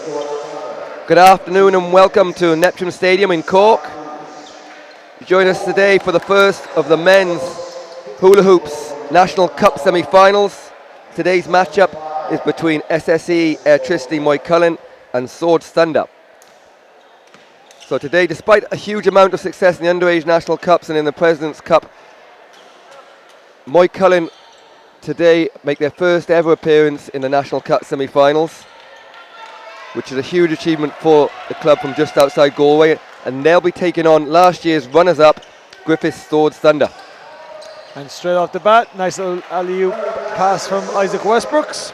Good afternoon and welcome to Neptune Stadium in Cork. Join us today for the first of the men's Hula Hoops National Cup semi-finals. Today's matchup is between SSE Airtricity Moycullen and Swords Thunder. So today, despite a huge amount of success in the underage national cups and in the President's Cup, Moycullen today make their first ever appearance in the National Cup semi-finals, which is a huge achievement for the club from just outside Galway, and they'll be taking on last year's runners-up, Griffith Swords Thunder. And straight off the bat, nice little alley-oop pass from Isaac Westbrooks.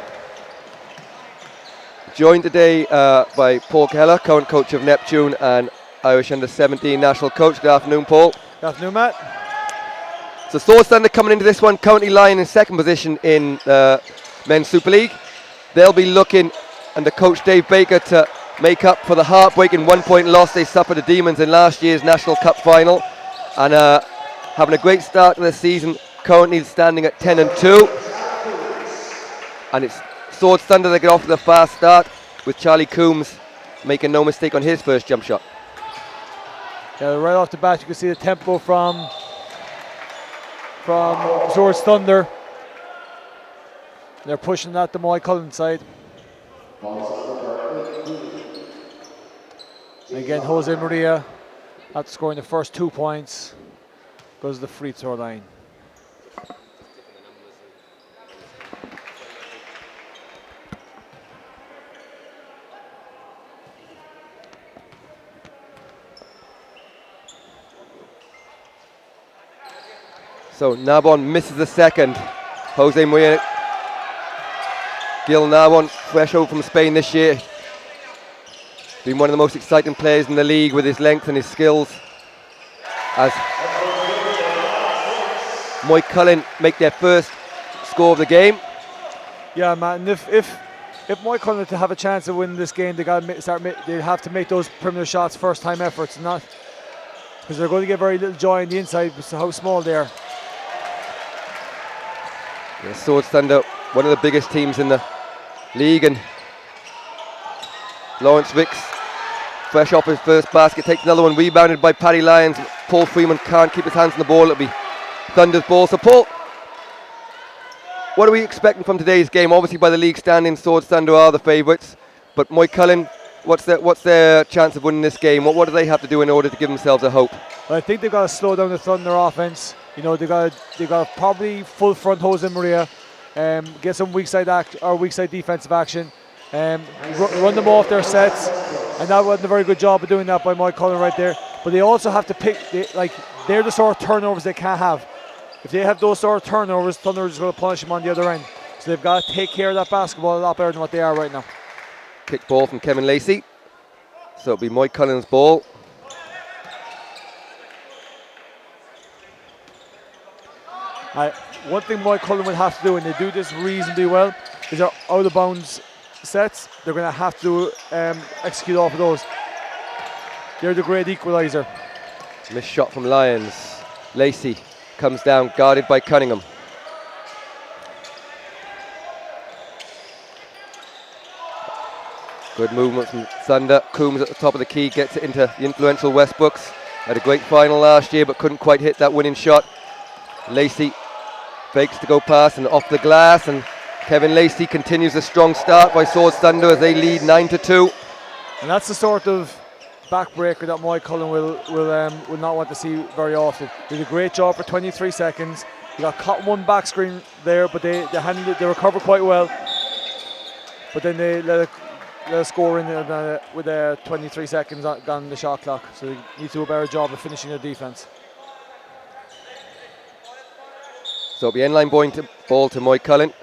Joined today by Paul Keller, current coach of Neptune and Irish Under-17 national coach. Good afternoon, Paul. Good afternoon, Matt. So Swords Thunder coming into this one, currently lying in second position in Men's Super League. They'll be looking under coach Dave Baker to make up for the heartbreaking 1-point loss they suffered the Demons in last year's National Cup final, and having a great start to the season, currently standing at 10-2, and it's Swords Thunder that get off to a fast start with Charlie Coombs making no mistake on his first jump shot. Yeah, right off the bat you can see the tempo from Swords Thunder. They're pushing that the Moycullen side. Again, Jose Maria, after scoring the first 2 points, goes to the free throw line. So Narbonne misses the second. Jose Maria, Gil Narbonne, fresh over from Spain this year. Been one of the most exciting players in the league with his length and his skills. As Moycullen make their first score of the game. Yeah, man. If Moycullen to have a chance of winning this game, they have to make those perimeter shots first-time efforts, not because they're going to get very little joy on the inside because of how small they are. Yeah, Swords Thunder, one of the biggest teams in the league, and Lawrence Ricks, fresh off his first basket, takes another one, rebounded by Paddy Lyons. Paul Freeman can't keep his hands on the ball. It'll be Thunder's ball. So Paul, what are we expecting from today's game? Obviously by the league standing, Swords Thunder are the favourites, but Moycullen, what's their chance of winning this game? What do they have to do in order to give themselves a hope? Well, I think they've got to slow down the Thunder offense. You know, they got to probably full front Jose Maria, get some weak side defensive action, run them off their sets, and that wasn't a very good job of doing that by Moycullen right there. But they also have to pick, they're the sort of turnovers they can't have. If they have those sort of turnovers, Thunder is going to punish them on the other end. So they've got to take care of that basketball a lot better than what they are right now. Kick ball from Kevin Lacey. So it'll be Moycullen's ball. One thing Moycullen will have to do, and they do this reasonably well, is their out of bounds sets. They're going to have to execute off of those. They're the great equaliser. Missed shot from Lyons. Lacey comes down, guarded by Cunningham. Good movement from Thunder. Coombs at the top of the key, gets it into the influential Westbrooks. Had a great final last year, but couldn't quite hit that winning shot. Lacey fakes to go past and off the glass, and Kevin Lacey continues a strong start by Swords Thunder as they lead 9-2. And that's the sort of backbreaker that Moycullen will not want to see very often. They did a great job for 23 seconds. They got caught one back screen there, but they handled it. They recovered quite well. But then they let a score in with 23 seconds on the shot clock. So they need to do a better job of finishing their defense. So it'll be end-line ball to Moycullen.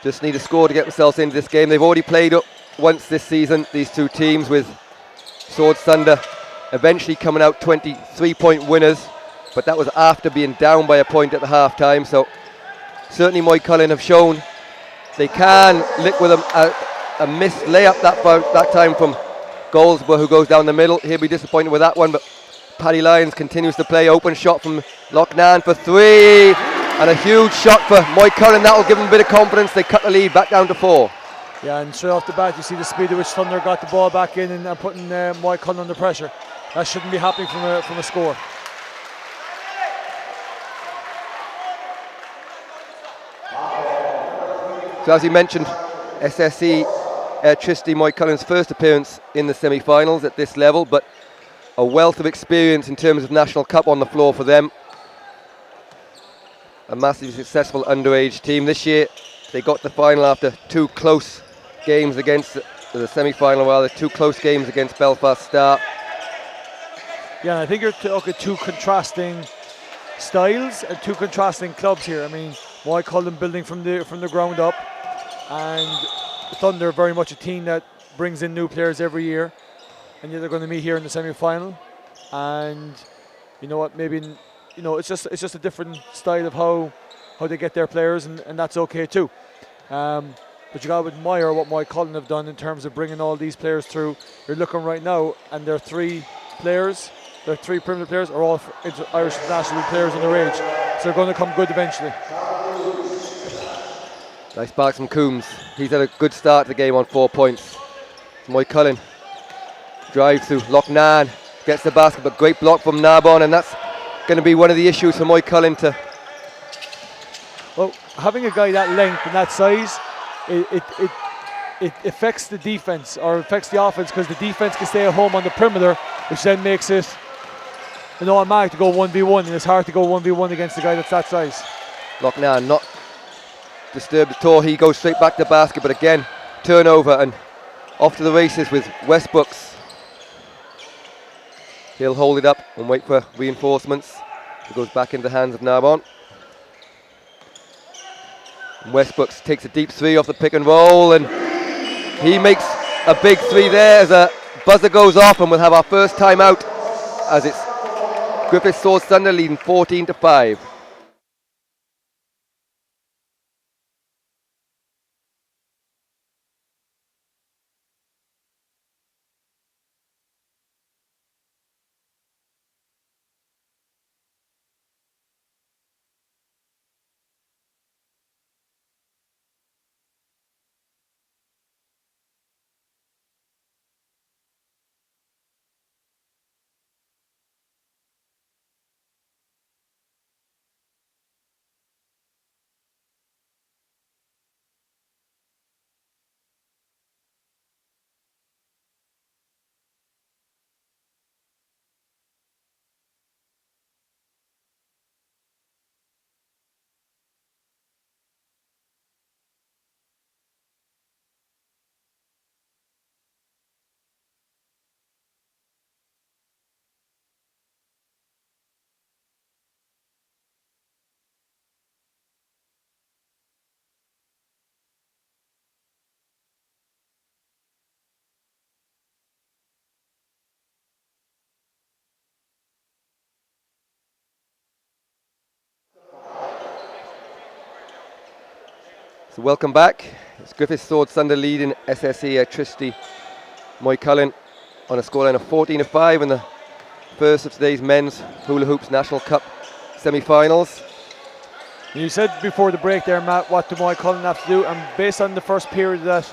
Just need a score to get themselves into this game. They've already played once this season, these two teams, with Swords Thunder eventually coming out 23-point winners, but that was after being down by a point at the half-time. So certainly Moycullen have shown they can lick with a missed layup that time from Goldsborough, who goes down the middle. He'll be disappointed with that one, but Paddy Lyons continues to play. Open shot from Loughnane for three, and a huge shot for Moycullen. That will give them a bit of confidence. They cut the lead back down to 4. Yeah, and straight off the bat, you see the speed at which Thunder got the ball back in and putting Moycullen under pressure. That shouldn't be happening from a score. So as you mentioned, SSE Airtricity Moycullen's first appearance in the semi-finals at this level, but a wealth of experience in terms of National Cup on the floor for them. A massively successful underage team. This year they got the final after two close games against the semi-final, rather, two close games against Belfast Star. Yeah, I think you're talking two contrasting styles and two contrasting clubs here. I mean, Moycullen building from the ground up, and Thunder very much a team that brings in new players every year, and yet they're going to meet here in the semi-final. And you know what? Maybe it's just a different style of how they get their players, and that's okay too. But you got to admire what Moycullen have done in terms of bringing all these players through. You're looking right now, and their three perimeter players are all Irish international players underage, so they're going to come good eventually. Nice back from Coombs. He's had a good start to the game on 4 points. Moycullen drives through. Loughnane gets the basket, but great block from Narbonne, and that's going to be one of the issues for Moycullen to. Well, having a guy that length and that size, it affects the defense or affects the offense, because the defense can stay at home on the perimeter, which then makes it an automatic to go 1v1, and it's hard to go 1v1 against a guy that's that size. Loughnane not disturbed at all. He goes straight back to the basket, but again, turnover and off to the races with Westbrooks. He'll hold it up and wait for reinforcements. It goes back into the hands of Narbonne. Westbrooks takes a deep three off the pick and roll, and he makes a big three there as a buzzer goes off, and we'll have our first timeout as it's Griffith Swords Thunder leading 14-5. So welcome back. It's Griffith Swords Thunder leading SSE Airtricity Moycullen on a scoreline of 14-5 in the first of today's men's Hula Hoops National Cup semi-finals. You said before the break there, Matt, what do Moycullen have to do? And based on the first period of that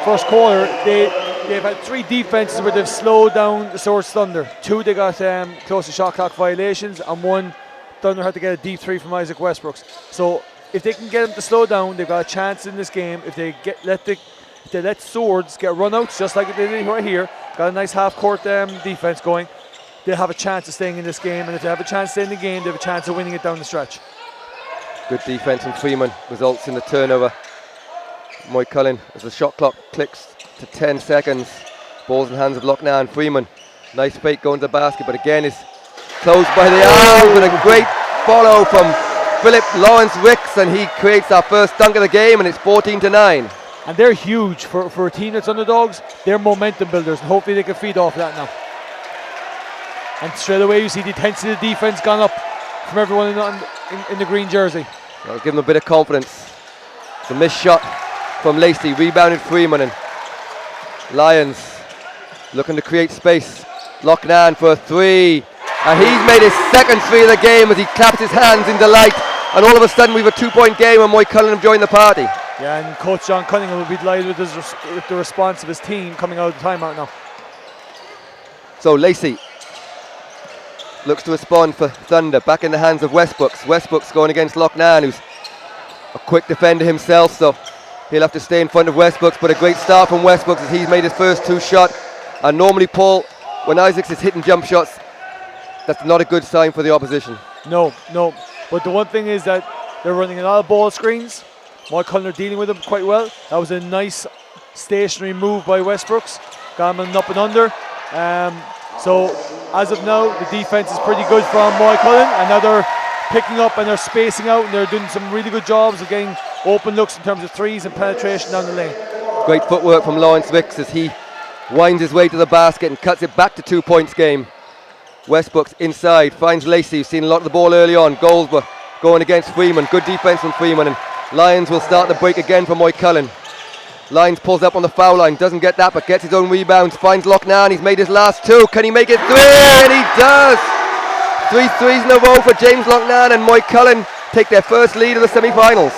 first quarter, they've had three defenses where they've slowed down the Swords Thunder. Two, they got close to shot clock violations, and one, Thunder had to get a deep three from Isaac Westbrooks. So if they can get them to slow down, they've got a chance in this game. If they let Swords get runouts, just like they did right here, got a nice half-court defense going, they'll have a chance of staying in this game. And if they have a chance to stay in the game, they have a chance of winning it down the stretch. Good defense from Freeman results in the turnover. Moycullen, as the shot clock clicks to 10 seconds. Ball's in the hands of Loughnane. Freeman, nice fake going to the basket, but again is closed by the arms, and a great follow from Philip Lawrence Wicks, and he creates our first dunk of the game, and it's 14-9. And they're huge for a team that's underdogs. They're momentum builders, and hopefully they can feed off that now. And straight away you see the intensity of the defense gone up from everyone in the green jersey. That'll give them a bit of confidence. The missed shot from Lacey, rebounded Freeman, and Lyons looking to create space. Loughnane for a three, and he's made his second three of the game as he claps his hands in delight, and all of a sudden we've a 2-point game and Moycullen have joined the party. Yeah, and Coach John Cunningham will be delighted with the response of his team coming out of the timeout now. So Lacey looks to respond for Thunder, back in the hands of Westbrooks. Westbrooks going against Loughnane, who's a quick defender himself, so he'll have to stay in front of Westbrooks, but a great start from Westbrooks as he's made his first 2 shots. And normally, Paul, when Isaacs is hitting jump shots, that's not a good sign for the opposition. No. But the one thing is that they're running a lot of ball screens. Moycullen are dealing with them quite well. That was a nice stationary move by Westbrooks. Got him up and under. So as of now, the defense is pretty good from Moycullen, and now they're picking up and they're spacing out, and they're doing some really good jobs of getting open looks in terms of threes and penetration down the lane. Great footwork from Lawrence Wicks as he winds his way to the basket and cuts it back to 2 points game. Westbrooks inside, finds Lacey, who's seen a lot of the ball early on. Goldsborough going against Freeman. Good defense from Freeman, and Lyons will start the break again for Moycullen. Lyons pulls up on the foul line, doesn't get that, but gets his own rebounds. Finds Loughnane, he's made his last 2. Can he make it 3? And he does! 3 threes in a row for James Loughnane, and Moycullen take their first lead of the semi-finals.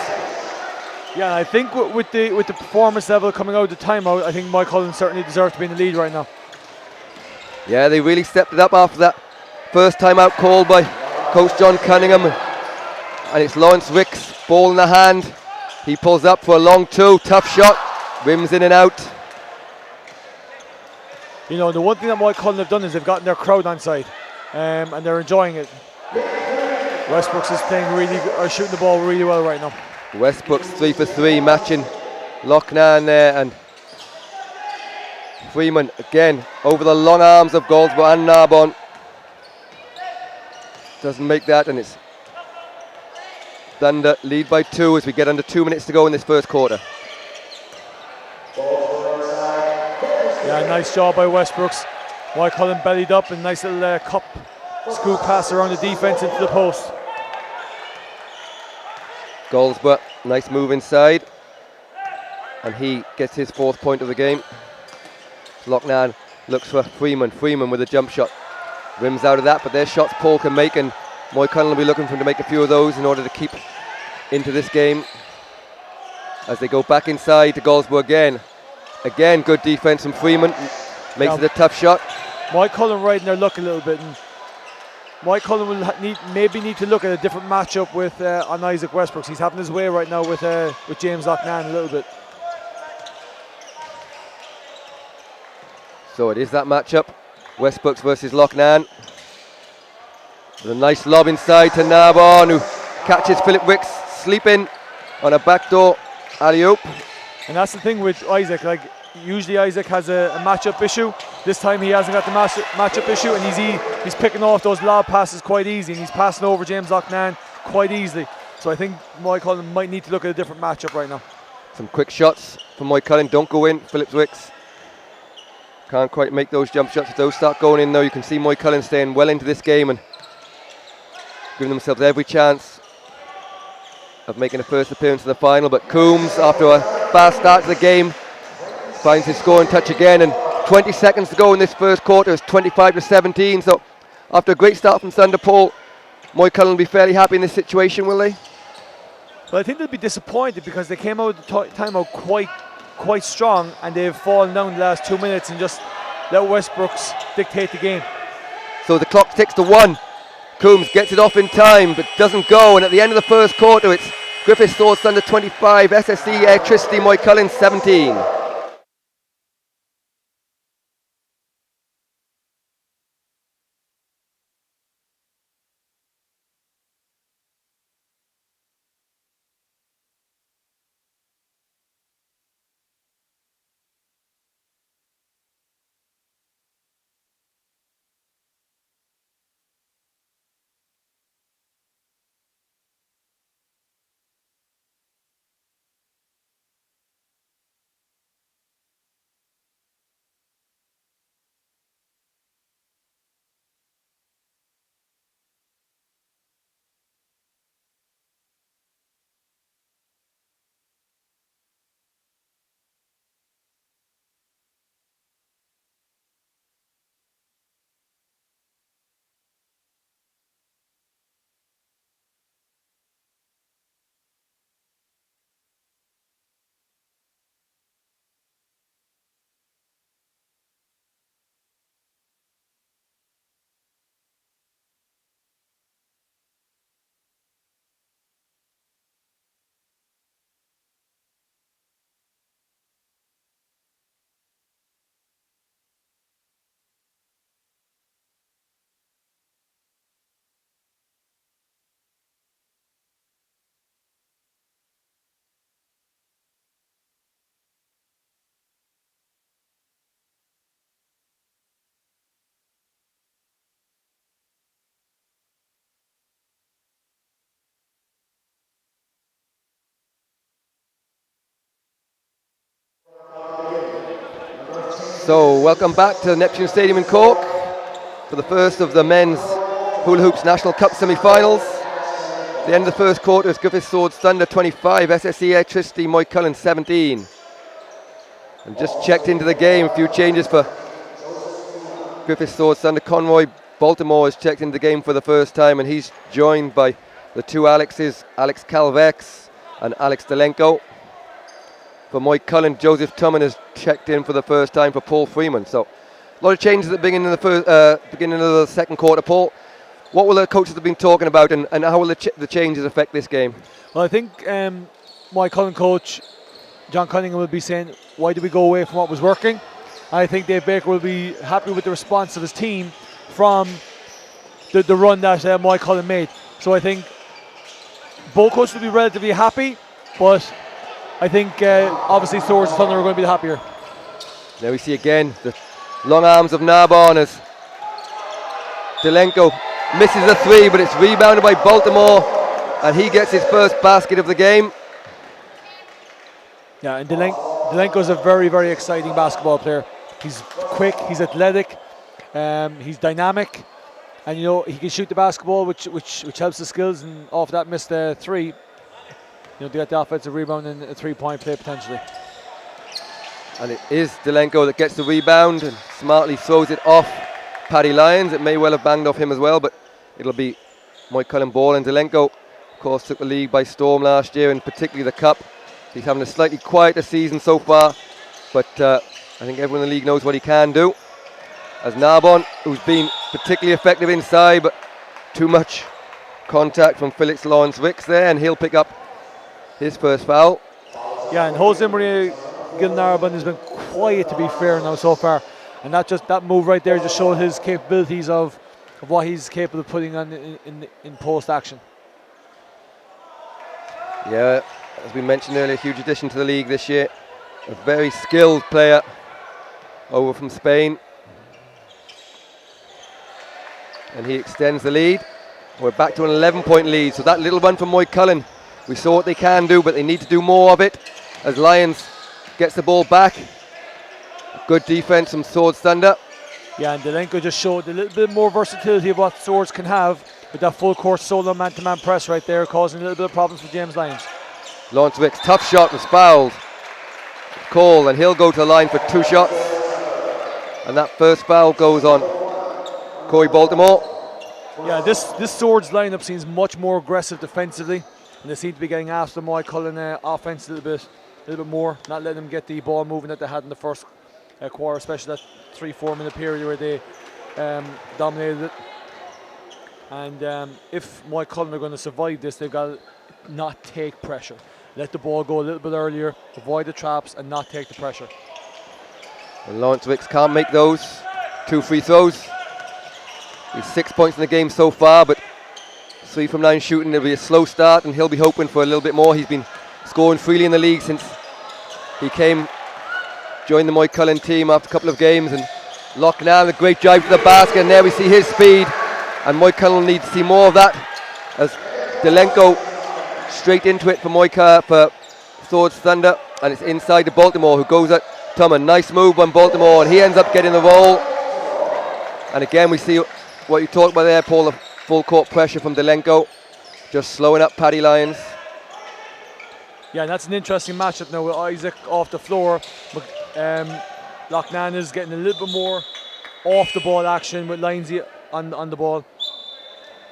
Yeah, I think with the performance level coming out of the timeout, I think Moycullen certainly deserve to be in the lead right now. Yeah, they really stepped it up after that first timeout called by Coach John Cunningham. And it's Lawrence Wicks, ball in the hand. He pulls up for a long 2, tough shot, rims in and out. You know, the one thing that Moycullen have done is they've gotten their crowd on side, and they're enjoying it. Westbrooks is shooting the ball really well right now. Westbrooks 3 for 3, matching Loughnane there, and Freeman again over the long arms of Goldsborough and Narbonne. Doesn't make that, and it's Thunder lead by 2 as we get under 2 minutes to go in this first quarter. Yeah, nice job by Westbrooks. Moycullen bellied up and nice little cup scoop pass around the defense into the post. Goldsborough, nice move inside, and he gets his 4th point of the game. Loughnane looks for Freeman. Freeman with a jump shot. Rims out of that, but there's shots Paul can make, and Moycullen will be looking for him to make a few of those in order to keep into this game. As they go back inside to Goldsborough again. Again, good defense from Freeman. Makes it a tough shot. Moycullen riding their luck a little bit, and Moycullen will maybe need to look at a different matchup with on Isaac Westbrooks. He's having his way right now with James Loughnane a little bit. So it is that matchup, Westbrooks versus Loughnane. With a nice lob inside to Narbonne, who catches Philip Wicks sleeping on a backdoor alley-oop. And that's the thing with Isaac, like usually Isaac has a matchup issue. This time he hasn't got the matchup issue, and he's picking off those lob passes quite easy, and he's passing over James Loughnane quite easily. So I think Moycullen might need to look at a different matchup right now. Some quick shots from Moycullen, don't go in. Philip Wicks can't quite make those jump shots. If those start going in though, you can see Moycullen staying well into this game and giving themselves every chance of making a first appearance in the final. But Coombs, after a fast start to the game, finds his scoring touch again, and 20 seconds to go in this first quarter. It's 25-17. So after a great start from Thunder, Paul, Moycullen will be fairly happy in this situation, will they? Well, I think they'll be disappointed because they came out of the timeout quite strong, and they've fallen down the last 2 minutes and just let Westbrooks dictate the game. So the clock ticks to 1. Coombs gets it off in time but doesn't go, and at the end of the first quarter it's Griffith Swords Thunder 25, SSE Airtricity Moycullen 17. So, welcome back to Neptune Stadium in Cork for the first of the men's Hula Hoops National Cup semi-finals. The end of the first quarter is Griffith Swords Thunder 25, SSE Airtricity Moycullen 17. And just checked into the game, a few changes for Griffith Swords Thunder. Conroy Baltimore has checked into the game for the first time, and he's joined by the two Alexes, Alex Calvex and Alex Delenko. For Moycullen, Joseph Tumman has checked in for the first time for Paul Freeman. So a lot of changes at the beginning of the second quarter. Paul, what will the coaches have been talking about, and how will the changes affect this game? Well, I think Moycullen coach John Cunningham will be saying, why did we go away from what was working? I think Dave Baker will be happy with the response of his team from the run that Moycullen made. So I think both coaches will be relatively happy, but I think obviously Swords and Thunder are going to be the happier. Now we see again the long arms of Narbonne as Delenko misses a three, but it's rebounded by Baltimore, and he gets his first basket of the game. Yeah, and Delenko's a very, very exciting basketball player. He's quick, he's athletic, he's dynamic, and he can shoot the basketball, which helps the skills. And off that missed three, they got the offensive rebound and a three-point play potentially. And it is Delenko that gets the rebound and smartly throws it off Paddy Lyons. It may well have banged off him as well, but it'll be Moycullen ball. And Delenko, of course, took the league by storm last year, and particularly the cup. He's having a slightly quieter season so far, but I think everyone in the league knows what he can do. As Narbonne, who's been particularly effective inside, but too much contact from Felix Lawrence Wicks there, and he'll pick up his first foul. Yeah, and Jose Maria Gil-Narbonne has been quiet, to be fair, now so far, and that move right there just showed his capabilities of what he's capable of putting on in post action. Yeah, as we mentioned earlier, huge addition to the league this year. A very skilled player over from Spain. And he extends the lead. We're back to an 11-point lead, so that little run from Moycullen, we saw what they can do, but they need to do more of it. As Lyons gets the ball back. Good defense from Swords Thunder. Yeah, and Delenko just showed a little bit more versatility of what Swords can have with that full court solo man-to-man press right there, causing a little bit of problems for James Lyons. Lawrence Wicks, tough shot, was fouled. Cole, and he'll go to the line for two shots. And that first foul goes on Corey Baltimore. Yeah, this Swords lineup seems much more aggressive defensively, and they seem to be getting after Moycullen offense a little bit more, not letting them get the ball moving that they had in the first quarter, especially that 3-4 minute period where they dominated it. And if Moycullen are going to survive this, they've got to not take pressure. Let the ball go a little bit earlier, avoid the traps, and not take the pressure. And Lawrence Wicks can't make those 2 free throws. He's 6 points in the game so far, but 3 from 9 shooting. It'll be a slow start, and he'll be hoping for a little bit more. He's been scoring freely in the league since he joined the Moycullen team after a couple of games. And Loughnane, a great drive to the basket, and there we see his speed. And Moycullen needs to see more of that, as Delenko straight into it for Swords Thunder, and it's inside to Baltimore, who goes at Tumman. Nice move on Baltimore, and he ends up getting the roll. And again, we see what you talked about there, Paul, the full court pressure from Delenko, just slowing up Paddy Lyons. Yeah, and that's an interesting matchup now with Isaac off the floor. Loughnane is getting a little bit more off the ball action with Lyonsy on the ball.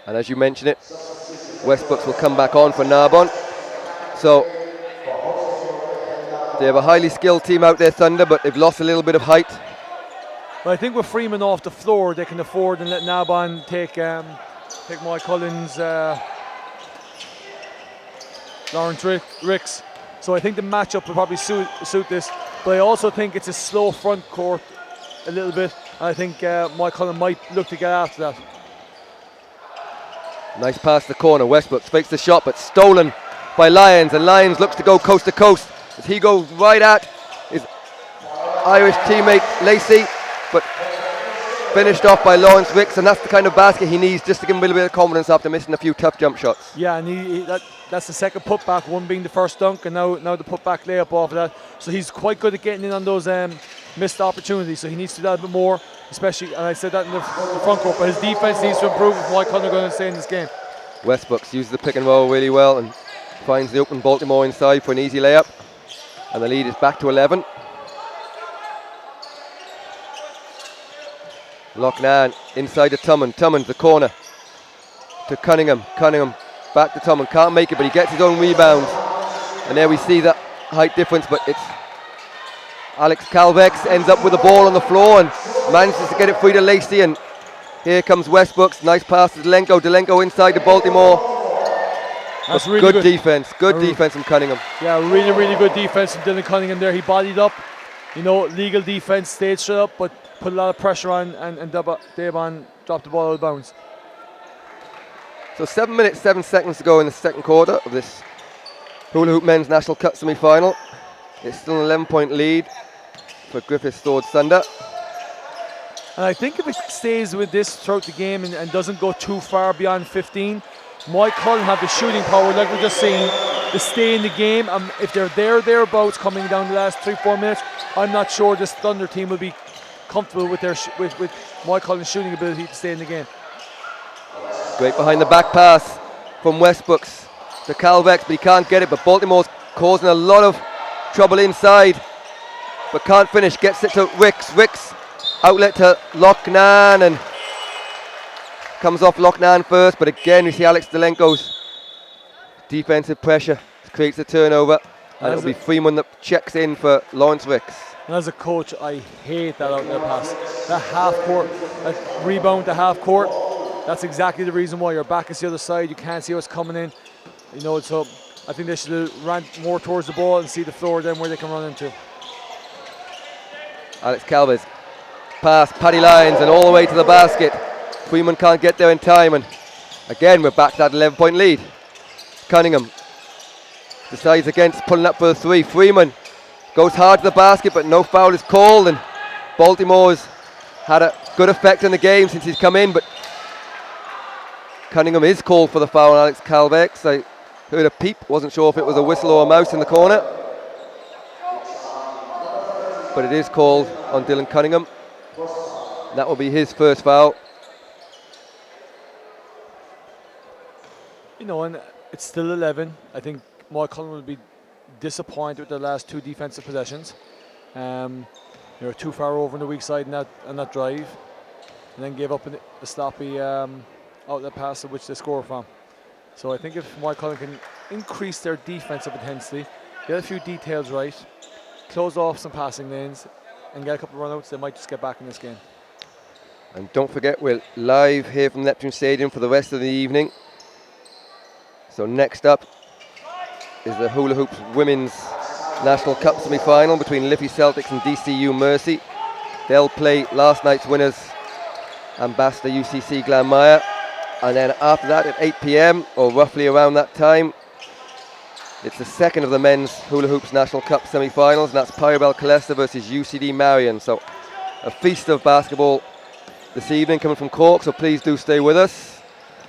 And as you mentioned it, Westbrooks will come back on for Narbonne. So they have a highly skilled team out there, Thunder, but they've lost a little bit of height. Well, I think with Freeman off the floor, they can afford and let Narbonne take Moycullen's Lawrence Wicks. So I think the matchup will probably suit this. But I also think it's a slow front court a little bit. And I think Moycullen might look to get after that. Nice pass to the corner. Westbrooks fakes the shot, but stolen by Lyons. And Lyons looks to go coast to coast as he goes right at his Irish teammate Lacey, but finished off by Lawrence Wicks. And that's the kind of basket he needs just to give him a little bit of confidence after missing a few tough jump shots. Yeah, and that's the second putback, one being the first dunk, and now the putback layup off of that. So he's quite good at getting in on those missed opportunity, so he needs to do that a bit more, especially, and I said that in the front court, but his defense needs to improve if Moycullen are going to stay in this game. Westbrooks uses the pick and roll really well and finds the open Baltimore inside for an easy layup. And the lead is back to 11. Loughnane inside to Tumman. Tumman the corner to Cunningham. Cunningham back to Tumman. Can't make it, but he gets his own rebound. And there we see that height difference, but it's Alex Calvex ends up with the ball on the floor and manages to get it free to Lacey. And here comes Westbrooks. Nice pass to Delenko. Delenko inside to Baltimore. That's really good defense. Good defense from Cunningham. Yeah, really, really good defense from Dylan Cunningham there. He bodied up. You know, legal defense, stayed straight up, but put a lot of pressure on, and Devon dropped the ball out of bounds. So 7 minutes, 7 seconds to go in the second quarter of this Hula Hoop Men's National Cup semi-final. It's still an 11-point lead for Griffith Swords Thunder. And I think if it stays with this throughout the game and doesn't go too far beyond 15, Moycullen have the shooting power, like we're just saying, to stay in the game. If they're thereabouts coming down the last 3-4 minutes, I'm not sure this Thunder team will be comfortable with their with Moycullen's shooting ability to stay in the game. Great behind the back pass from Westbrooks to Calvex, but he can't get it. But Baltimore's causing a lot of trouble inside, but can't finish. Gets it to Ricks. Ricks outlet to Loughnane and comes off Loughnane first. But again, we see Alex Delenko's defensive pressure creates a turnover, and it'll be Freeman that checks in for Lawrence Ricks. And as a coach, I hate that outlet pass. That half court, that rebound to half court. That's exactly the reason why your back is the other side. You can't see what's coming in. You know, so I think they should have ran more towards the ball and see the floor then where they can run into. Alex Calvez pass, Paddy Lyons, and all the way to the basket. Freeman can't get there in time, and again we're back to that 11-point lead. Cunningham decides against pulling up for a three. Freeman goes hard to the basket, but no foul is called, and Baltimore's had a good effect in the game since he's come in, but Cunningham is called for the foul on Alex Calvex. I heard a peep, wasn't sure if it was a whistle or a mouse in the corner, but it is called on Dylan Cunningham. That will be his first foul. You know, and it's still 11. I think Moycullen will be disappointed with their last two defensive possessions. They were too far over on the weak side in that drive, and then gave up a sloppy outlet pass of which they score from. So I think if Moycullen can increase their defensive intensity, get a few details right, close off some passing lanes, and get a couple of runouts, they might just get back in this game. And don't forget, we're live here from Neptune Stadium for the rest of the evening. So next up is the Hula Hoops Women's National Cup semi-final between Liffey Celtics and DCU Mercy. They'll play last night's winners, Ambassador UCC Glanmire. And then after that at 8 p.m, or roughly around that time, it's the second of the men's Hula Hoops National Cup semi-finals, and that's Pyrabel Calesta versus UCD Marion. So a feast of basketball this evening coming from Cork, so please do stay with us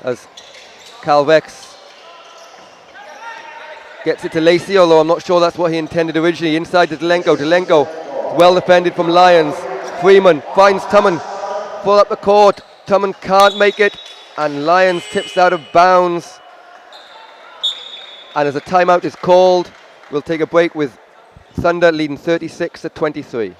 as Calvex gets it to Lacey, although I'm not sure that's what he intended originally. Inside to Delenko. Delenko, well defended from Lyons. Freeman finds Tumman, pull up the court. Tumman can't make it, and Lyons tips out of bounds. And as a timeout is called, we'll take a break with Thunder leading 36-23.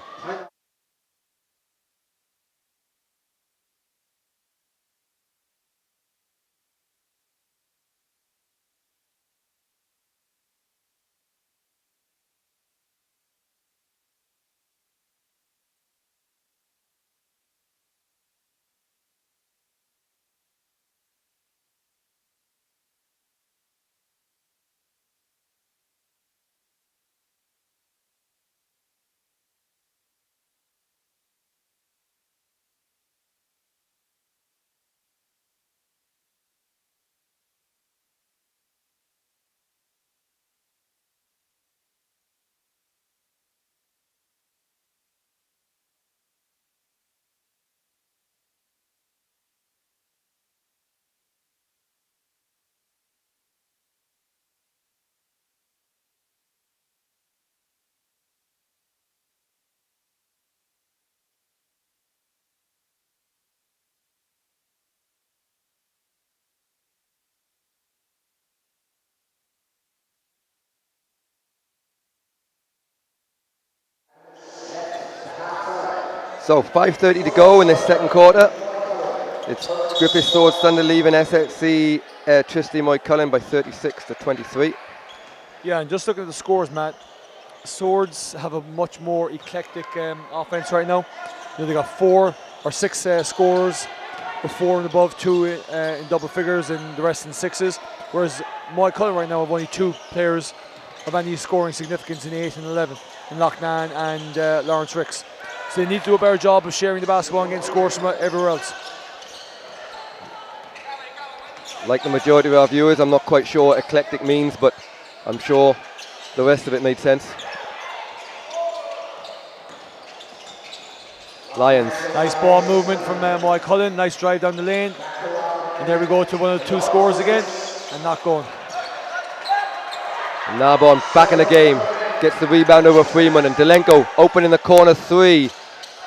So 5:30 to go in this second quarter. It's Griffith Swords Thunder leaving SSE Airtricity Moycullen by 36 to 23. Yeah, and just looking at the scores, Matt, Swords have a much more eclectic offense right now. You know, they got 4 or 6 scorers, with 4 and above, 2 in double figures, and the rest in 6s. Whereas Moycullen right now have only 2 players of any scoring significance in 8 and 11, in Loughnane and Lawrence Ricks. So they need to do a better job of sharing the basketball and getting scores from everywhere else. Like the majority of our viewers, I'm not quite sure what eclectic means, but I'm sure the rest of it made sense. Lions. Nice ball movement from Moycullen, nice drive down the lane. And there we go to one of the 2 scores again, and not going. Narbonne back in the game, gets the rebound over Freeman, and Delenko open in the corner 3.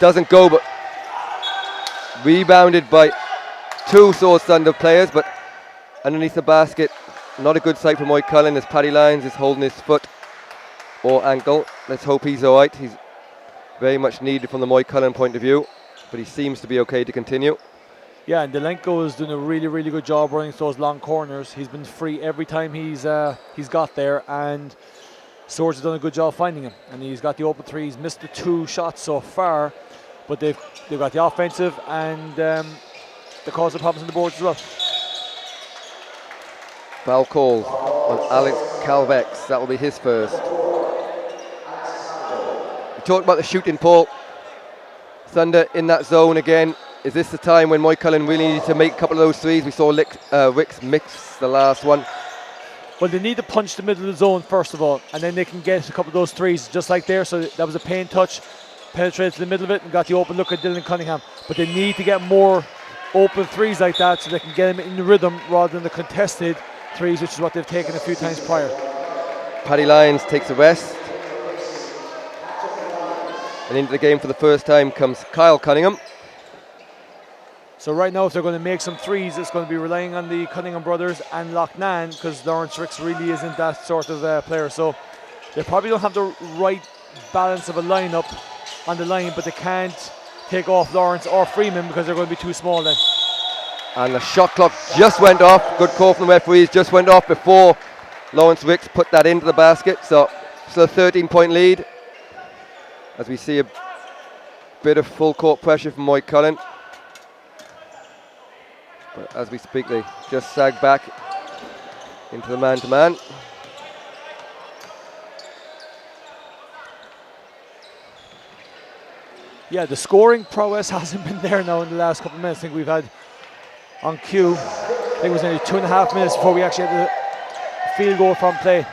Doesn't go, but rebounded by 2 Swords Thunder players, but underneath the basket, not a good sight for Moycullen as Paddy Lyons is holding his foot or ankle. Let's hope he's all right. He's very much needed from the Moycullen point of view, but he seems to be okay to continue. Yeah, and Delenko is doing a really, really good job running those long corners. He's been free every time he's got there, and Swords has done a good job finding him. And he's got the open 3. He's missed the 2 shots so far, but they've got the offensive and the causing problems on the boards as well. Foul call on Alex Calvex. That will be his first. We talked about the shooting, Paul. Thunder in that zone again. Is this the time when Moycullen really needed to make a couple of those threes? We saw Ricks mix the last one. Well, they need to punch the middle of the zone first of all, and then they can get a couple of those threes just like there. So that was a paint touch, penetrated to the middle of it and got the open look at Dylan Cunningham. But they need to get more open threes like that so they can get him in the rhythm rather than the contested threes, which is what they've taken a few times prior. Paddy Lyons takes a rest. And into the game for the first time comes Kyle Cunningham. So right now, if they're going to make some threes, it's going to be relying on the Cunningham brothers and Loughnane, because Lawrence Ricks really isn't that sort of player. So they probably don't have the right balance of a lineup on the line, but they can't take off Lawrence or Freeman because they're going to be too small then. And the shot clock just went off. Good call from the referees. Just went off before Lawrence Ricks put that into the basket. So still a 13-point lead as we see a bit of full court pressure from Moycullen. But as we speak, they just sag back into the man-to-man. Yeah, the scoring prowess hasn't been there now in the last couple of minutes. I think we've had on cue, I think it was only 2.5 minutes before we actually had the field goal from play.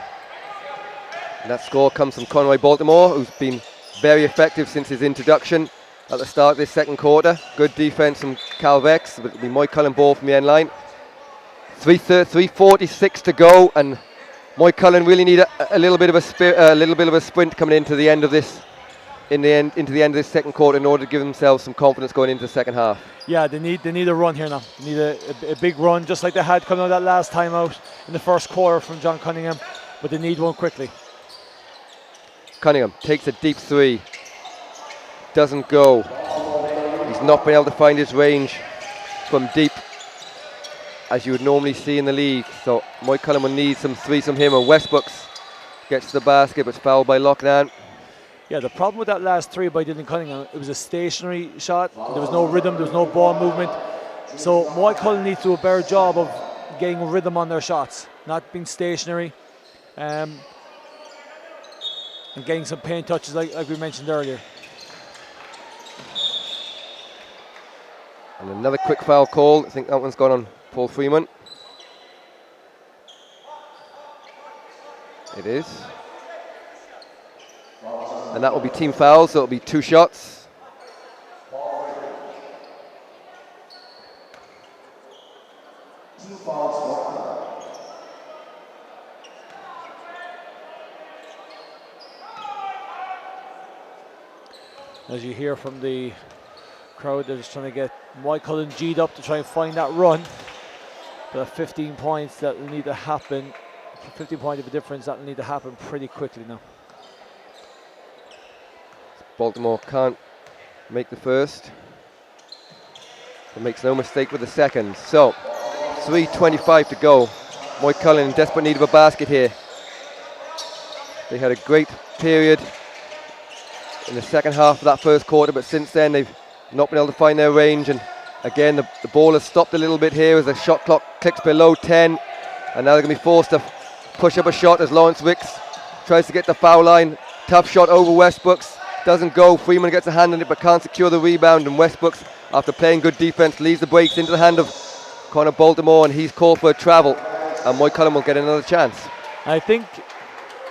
And that score comes from Conroy Baltimore, who's been very effective since his introduction at the start of this second quarter. Good defense from Calvex, but it'll be Moycullen ball from the end line. 3:46 to go, and Moycullen really need a little bit of a sprint coming into the end of this, into the end of this second quarter in order to give themselves some confidence going into the second half. Yeah, they need a run here now. They need a big run, just like they had coming out that last time out in the first quarter from John Cunningham, but they need one quickly. Cunningham takes a deep 3. Doesn't go. He's not been able to find his range from deep as you would normally see in the league. So Moycullen will need some threes from him. And Westbrooks gets to the basket but fouled by Loughnane. Yeah, the problem with that last 3 by Dylan Cunningham, it was a stationary shot. There was no rhythm, there was no ball movement. So Moycullen needs to do a better job of getting a rhythm on their shots, not being stationary, and getting some paint touches like we mentioned earlier. And another quick foul call. I think that one's gone on Paul Freeman. It is. And that will be team fouls, so it'll be 2 shots. As you hear from the crowd, they're just trying to get Moycullen G'd up to try and find that run. But 15 points that will need to happen. 15 points of a difference that will need to happen pretty quickly now. Baltimore can't make the first. But makes no mistake with the second. So, 3:25 to go. Moycullen in desperate need of a basket here. They had a great period in the second half of that first quarter, but since then they've not been able to find their range, and again the ball has stopped a little bit here as the shot clock clicks below 10, and now they're going to be forced to push up a shot as Lawrence Wicks tries to get the foul line. Tough shot over Westbrooks, doesn't go. Freeman gets a hand on it but can't secure the rebound, and Westbrooks, after playing good defense, leaves the breaks into the hand of Connor Baltimore, and he's called for a travel, and Moycullen will get another chance. I think,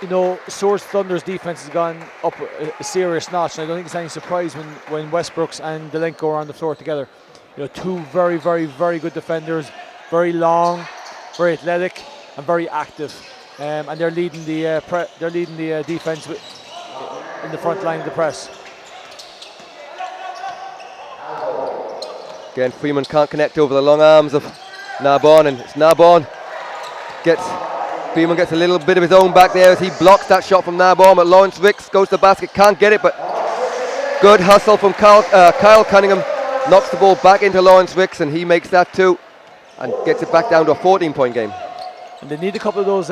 you know, Swords Thunder's defense has gone up a serious notch, and I don't think it's any surprise when Westbrooks and Delenko are on the floor together. You know, two very, very, very good defenders, very long, very athletic, and very active, and they're leading the defense in the front line of the press. Again, Freeman can't connect over the long arms of Narbonne, and it's Narbonne Freeman gets a little bit of his own back there as he blocks that shot from Narbonne, but Lawrence Wicks goes to the basket, can't get it, but good hustle from Kyle Cunningham, knocks the ball back into Lawrence Wicks, and he makes that too, and gets it back down to a 14-point game. And they need a couple of those,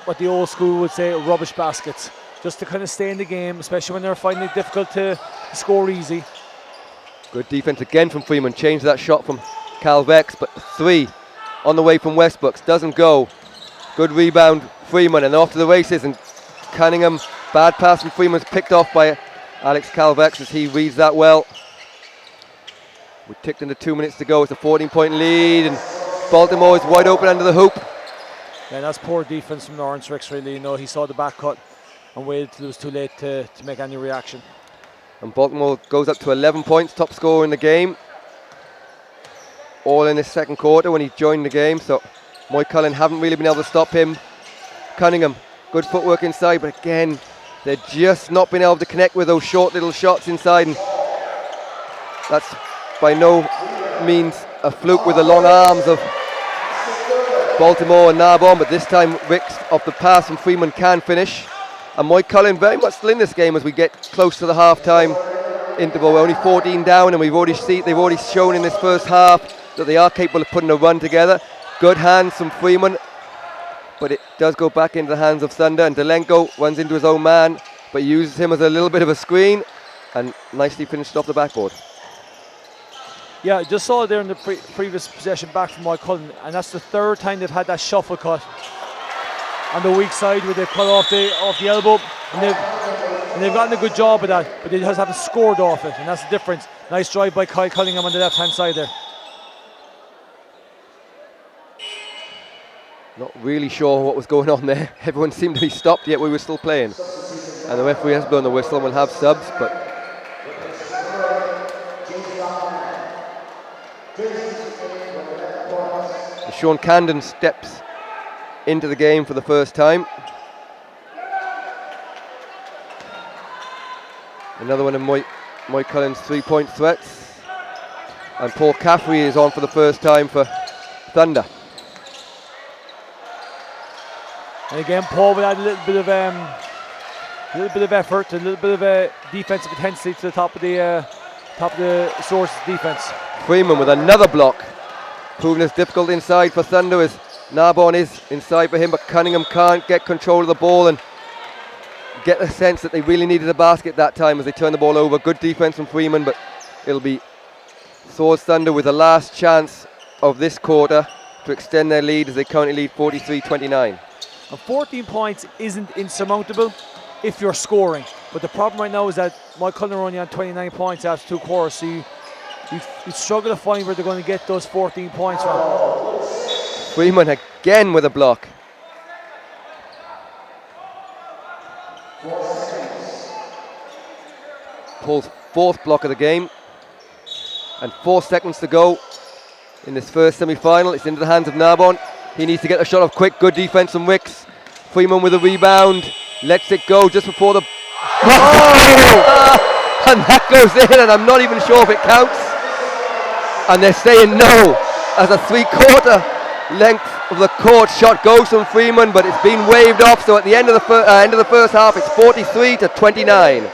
what the old school would say, rubbish baskets, just to kind of stay in the game, especially when they're finding it difficult to score easy. Good defense again from Freeman, changed that shot from Cal Vex, but 3 on the way from Westbrooks, doesn't go. Good rebound, Freeman, and off to the races, and Cunningham, bad pass from Freeman's picked off by Alex Calvex as he reads that well. We ticked into 2 minutes to go, it's a 14-point lead, and Baltimore is wide open under the hoop. Yeah, that's poor defense from Lawrence Wicks, really. You know, he saw the back cut and waited till it was too late to make any reaction. And Baltimore goes up to 11 points, top scorer in the game. All in this second quarter when he joined the game, so Moycullen haven't really been able to stop him. Cunningham, good footwork inside, but again, they're just not been able to connect with those short little shots inside, and that's by no means a fluke with the long arms of Baltimore and Narbonne, but this time Wicks off the pass from Freeman can finish. And Moycullen very much still in this game as we get close to the half-time interval. We're only 14 down, and they've already shown in this first half that they are capable of putting a run together. Good hands from Freeman, but it does go back into the hands of Thunder, and Delenko runs into his own man, but uses him as a little bit of a screen, and nicely finished off the backboard. Yeah, I just saw there in the previous possession back from Moycullen, and that's the third time they've had that shuffle cut on the weak side where they cut off the elbow, and they've gotten a good job of that, but they just haven't scored off it, and that's the difference. Nice drive by Kyle Cunningham on the left-hand side there. Not really sure what was going on there. Everyone seemed to be stopped, yet we were still playing. And the referee has blown the whistle and we'll have subs, but Sean Candon steps into the game for the first time. Another one of Moycullen's three-point threats. And Paul Caffrey is on for the first time for Thunder. And again, Paul will add a little bit of effort, a little bit of defensive intensity to the top of the Source defense. Freeman with another block, proving it's difficult inside for Thunder as Narbonne is inside for him, but Cunningham can't get control of the ball and get the sense that they really needed a basket that time as they turn the ball over. Good defense from Freeman, but it'll be Swords Thunder with the last chance of this quarter to extend their lead as they currently lead 43-29. And 14 points isn't insurmountable if you're scoring, but the problem right now is that Moycullen are only on 29 points after 2 quarters, so you struggle to find where they're going to get those 14 points from. Freeman again with a block. Paul's fourth block of the game, and 4 seconds to go in this first semi-final. It's into the hands of Narbonne. He needs to get a shot off quick. Good defense from Wicks. Freeman with a rebound, lets it go just before the and that goes in, and I'm not even sure if it counts, and they're saying no as a 3/4 length of the court shot goes from Freeman, but it's been waved off. So at the end of the first half, it's 43-29.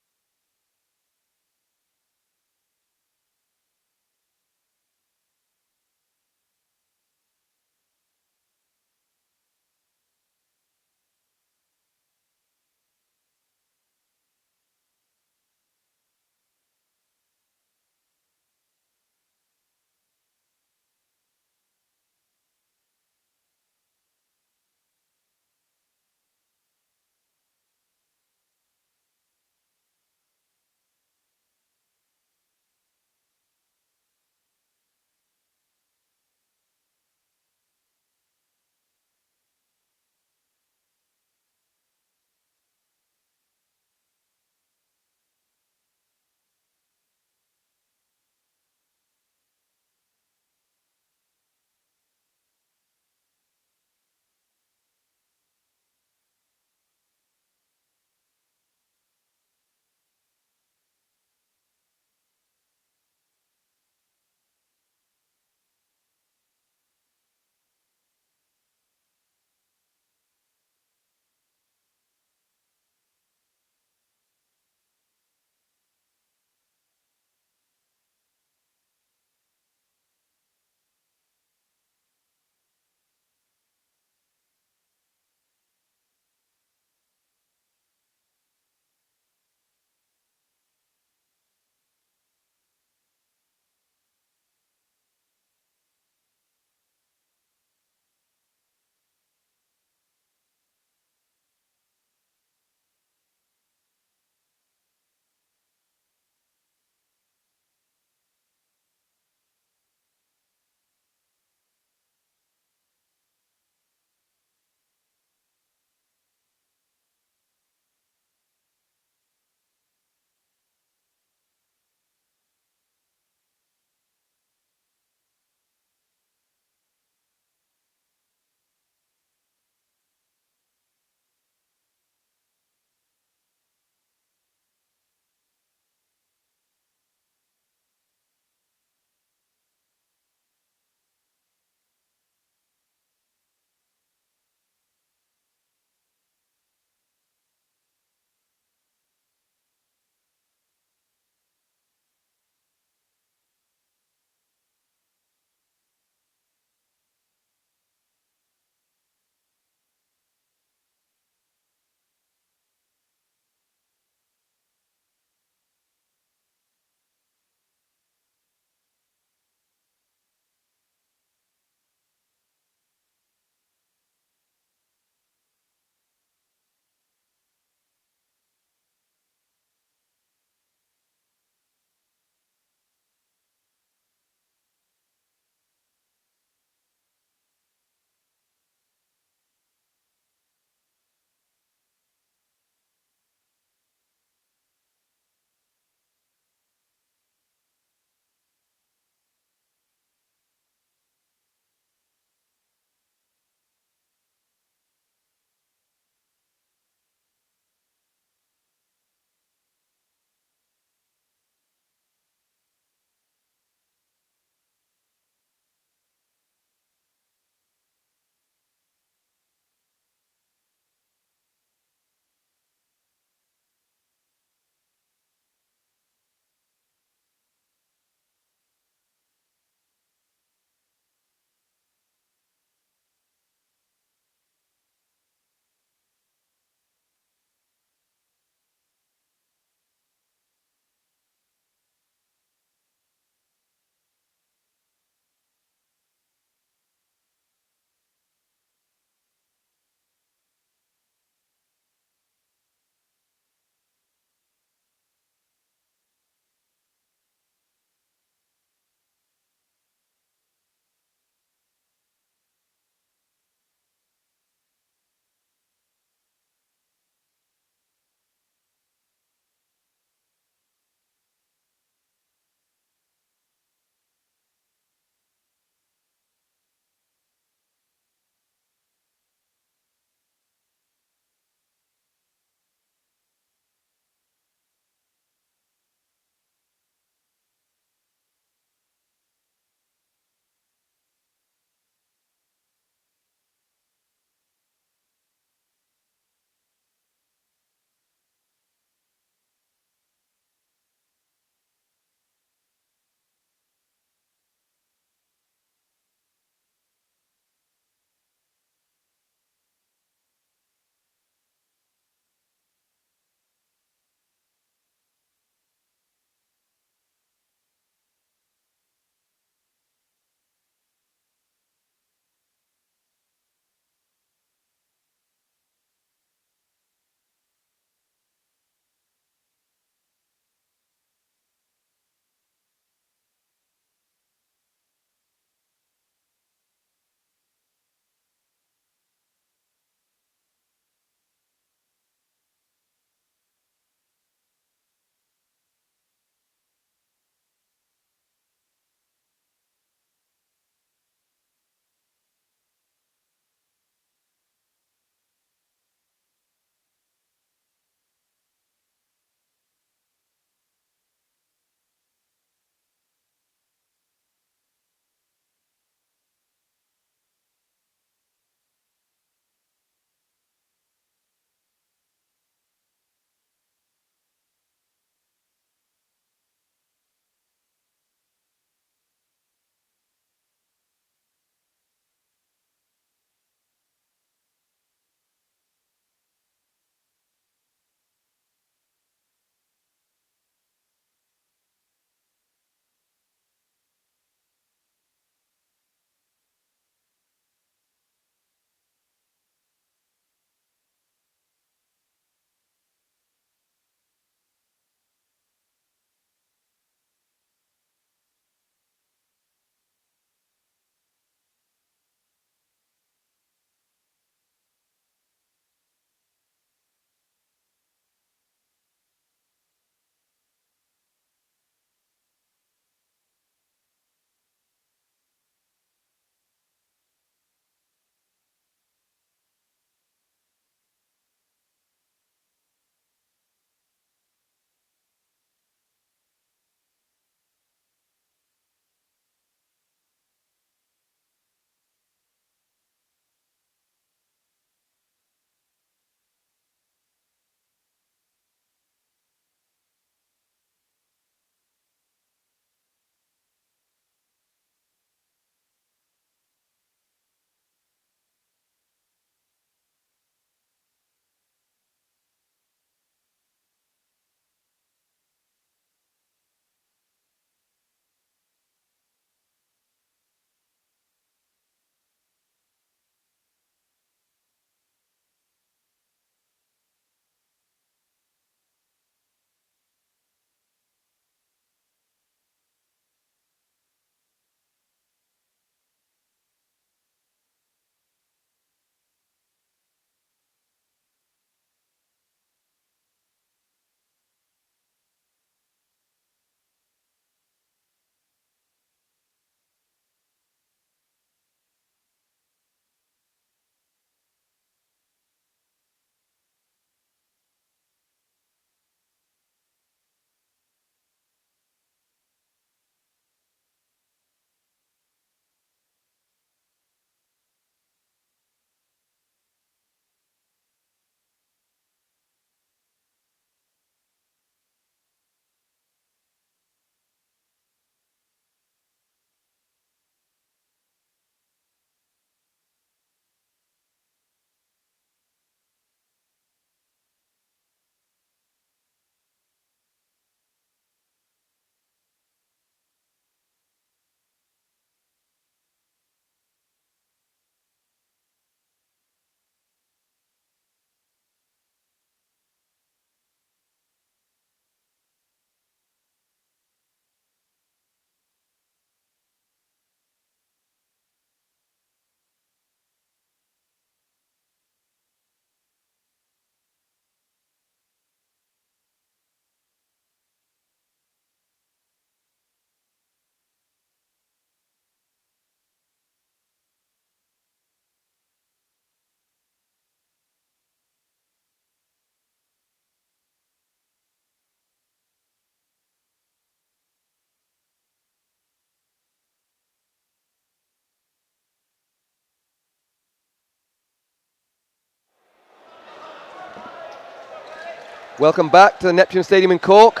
Welcome back to the Neptune Stadium in Cork.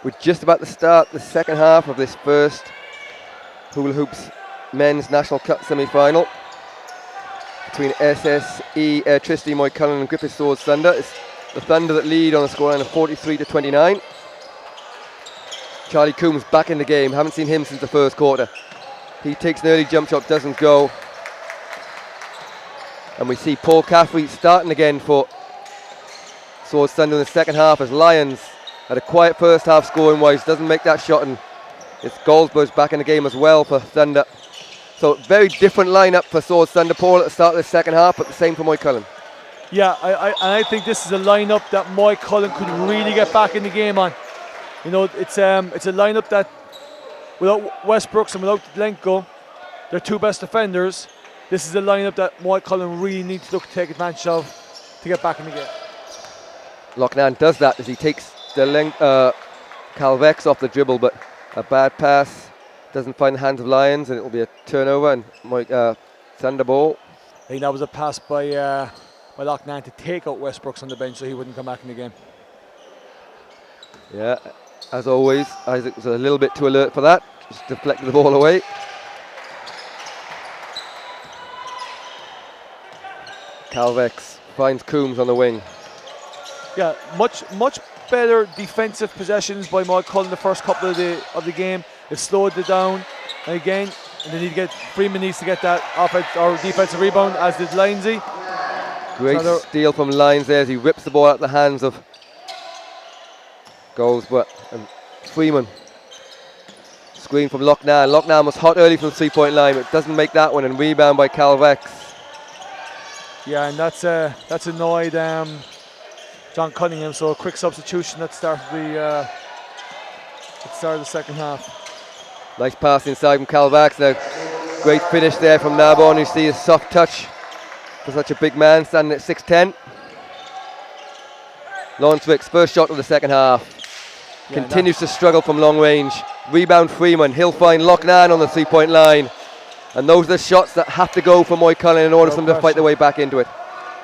We're just about to start the second half of this first Hula Hoops Men's National Cup semi-final between SSE Airtricity Moycullen and Griffith Swords Thunder. It's the Thunder that lead on a scoreline of 43-29. Charlie Coombs back in the game. Haven't seen him since the first quarter. He takes an early jump shot, doesn't go. And we see Paul Caffrey starting again for Swords Thunder in the second half as Lions had a quiet first half scoring wise, doesn't make that shot, and it's Goldsborough's back in the game as well for Thunder. So very different lineup for Swords Thunder, Paul, at the start of the second half, but the same for Moycullen. Yeah, I think this is a lineup that Moycullen could really get back in the game on. You know, it's a lineup that without Westbrooks and without Lenko, their two best defenders, this is a lineup that Moycullen really needs to look to take advantage of to get back in the game. Loughnane does that as he takes the Calvex off the dribble, but a bad pass doesn't find the hands of Lions, and it will be a turnover and Thunder ball. I think that was a pass by Loughnane to take out Westbrooks on the bench so he wouldn't come back in the game. Yeah, as always, Isaac was a little bit too alert for that. Just deflected the ball away. Calvex finds Coombs on the wing. Yeah, much better defensive possessions by Moycullen the first couple of the game. They've slowed it down, and again, Freeman needs to get that offense or defensive rebound, as did Lindsay. Great steal from Lyons there as he rips the ball out of the hands of Goldsborough and Freeman. Screen from Loughnane. Loughnane was hot early from the 3-point line, but doesn't make that one, and rebound by Calvex. Yeah, and that's annoyed John Cunningham, so a quick substitution at the start of the second half. Nice pass inside from Calvex. Now, great finish there from Narbonne. You see a soft touch for such a big man standing at 6'10". Lawrence Wicks, first shot of the second half. Yeah, continues to struggle from long range. Rebound Freeman. He'll find Loughnane on the 3-point line. And those are the shots that have to go for Moycullen in order for them to fight their way back into it.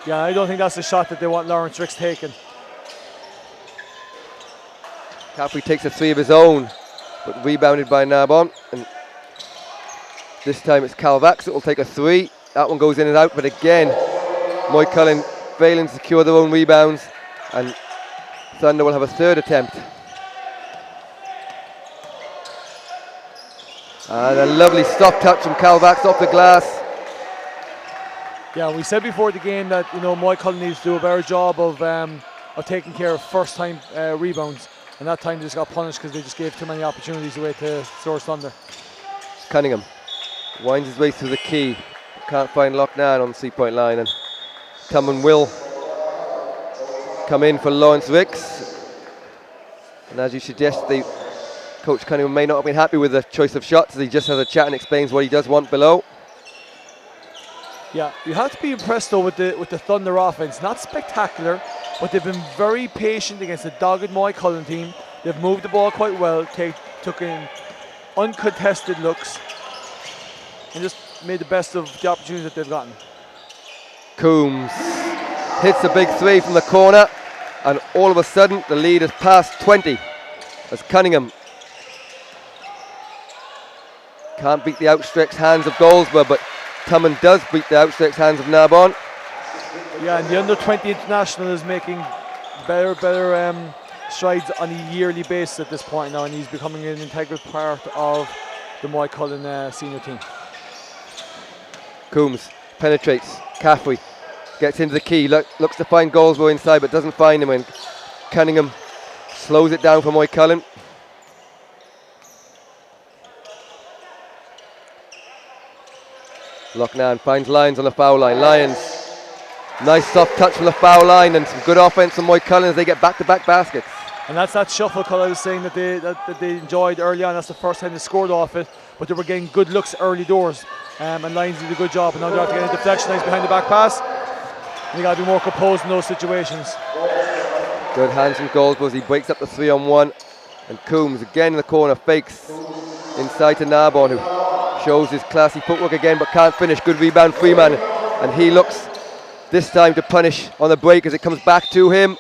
Yeah, I don't think that's the shot that they want Lawrence Wicks taking. Caffrey takes a three of his own, but rebounded by Narbonne. And this time it's Calvex that will take a three. That one goes in and out, but again, Moycullen failing to secure their own rebounds, and Thunder will have a third attempt. And a lovely stop touch from Calvex off the glass. Yeah, we said before the game that Moycullen needs to do a better job of taking care of first-time rebounds, and that time they just got punished because they just gave too many opportunities away to Swords Thunder. Cunningham winds his way through the key, can't find Loughnane on the 3-point line, and Tumman will come in for Lawrence Wicks. And as you suggest, Coach Cunningham may not have been happy with the choice of shots, as he just has a chat and explains what he does want below. Yeah, you have to be impressed though with the Thunder offense. Not spectacular, but they've been very patient against the dogged Moycullen team. They've moved the ball quite well, took in uncontested looks, and just made the best of the opportunities that they've gotten. Coombs hits a big three from the corner, and all of a sudden the lead is past 20 as Cunningham can't beat the outstretched hands of Goldsborough, but Tumman does beat the outstretched hands of Narbonne. Yeah, and the under-20 international is making better strides on a yearly basis at this point now, and he's becoming an integral part of the Moycullen senior team. Coombs penetrates. Caffrey gets into the key, looks to find Goldsborough inside, but doesn't find him, and Cunningham slows it down for Moycullen. Loughnane finds Lyons on the foul line. Lyons, nice soft touch from the foul line, and some good offense from Moycullen as they get back-to-back baskets. And that's that shuffle call I was saying that they enjoyed early on. That's the first time they scored off it, but they were getting good looks early doors. And Lyons did a good job, and now they're after getting a deflection. Nice behind the back pass. And you got to be more composed in those situations. Good hands from Goldsborough as he breaks up the 3-on-1, and Coombs again in the corner fakes inside to Narbonne, who shows his classy footwork again but can't finish. Good rebound Freeman, and he looks this time to punish on the break as it comes back to him.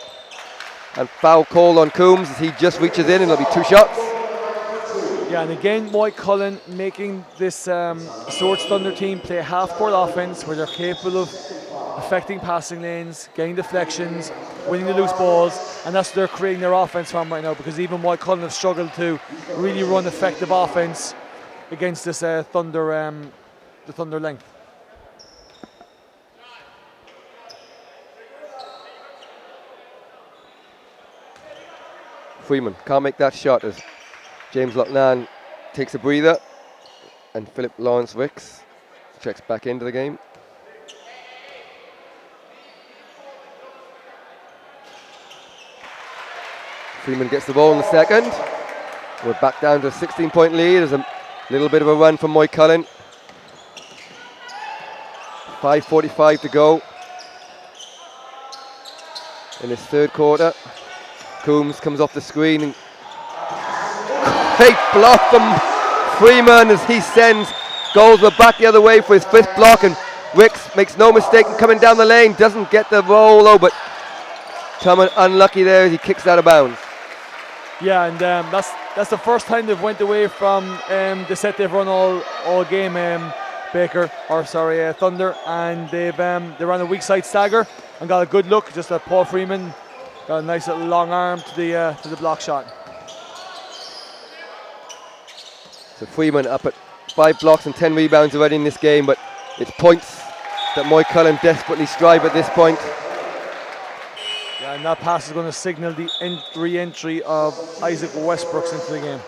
And foul call on Coombs as he just reaches in, and it'll be 2 shots. Yeah, and again, Moycullen making this Swords Thunder team play half-court offense where they're capable of affecting passing lanes, getting deflections, winning the loose balls, and that's what they're creating their offense from right now, because even Moycullen have struggled to really run effective offense against this Thunder, the Thunder length. Freeman can't make that shot as James Loughnane takes a breather, and Philip Lawrence Wicks checks back into the game. Freeman gets the ball in the second. We're back down to a 16-point lead. There's a little bit of a run from Moycullen. 5:45 to go in this third quarter. Coombs comes off the screen and great block from Freeman as he sends Goldsworth back the other way for his 5th block, and Wicks makes no mistake in coming down the lane, doesn't get the roll though, but Tumman unlucky there as he kicks out of bounds. Yeah, and that's the first time they've went away from the set they've run all game, Thunder, and they ran a weak side stagger and got a good look. Just that Paul Freeman got a nice little long arm to the block shot. So Freeman up at 5 blocks and 10 rebounds already in this game, but it's points that Moycullen desperately strive at this point. Yeah, and that pass is going to signal the re-entry of Isaac Westbrooks into the game.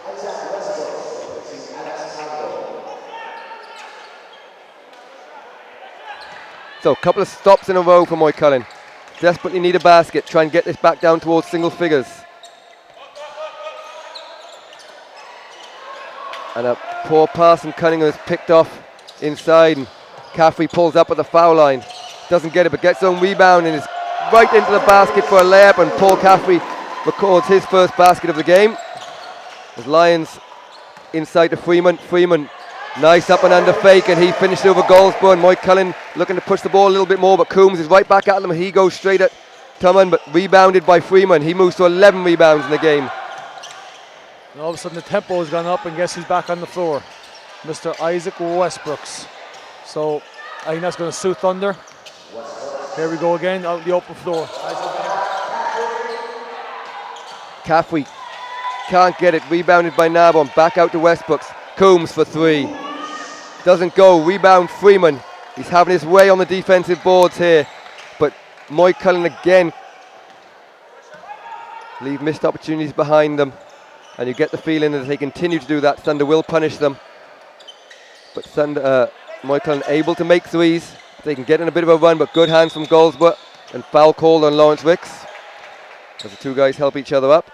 So a couple of stops in a row for Moycullen. Desperately need a basket, try and get this back down towards single figures. And a poor pass from Cunningham is picked off inside, and Caffrey pulls up at the foul line. Doesn't get it, but gets his own rebound and is right into the basket for a layup, and Paul Caffrey records his first basket of the game. As Lions inside to Freeman. Freeman, nice up and under fake, and he finished over Goldsborough, and Moycullen looking to push the ball a little bit more, but Coombs is right back at them, and he goes straight at Tumman, but rebounded by Freeman. He moves to 11 rebounds in the game. And all of a sudden the tempo has gone up, and guess who's back on the floor? Mr. Isaac Westbrooks. So I think that's going to suit Thunder. Here we go again, out the open floor. Caffrey can't get it, rebounded by Narbonne, back out to Westbrooks. Coombs for 3. Doesn't go, rebound Freeman. He's having his way on the defensive boards here, but Moycullen again leave missed opportunities behind them, and you get the feeling that if they continue to do that, Thunder will punish them. But Moycullen able to make threes. They can get in a bit of a run, but good hands from Goldsborough, and foul called on Lawrence Wicks as the two guys help each other up.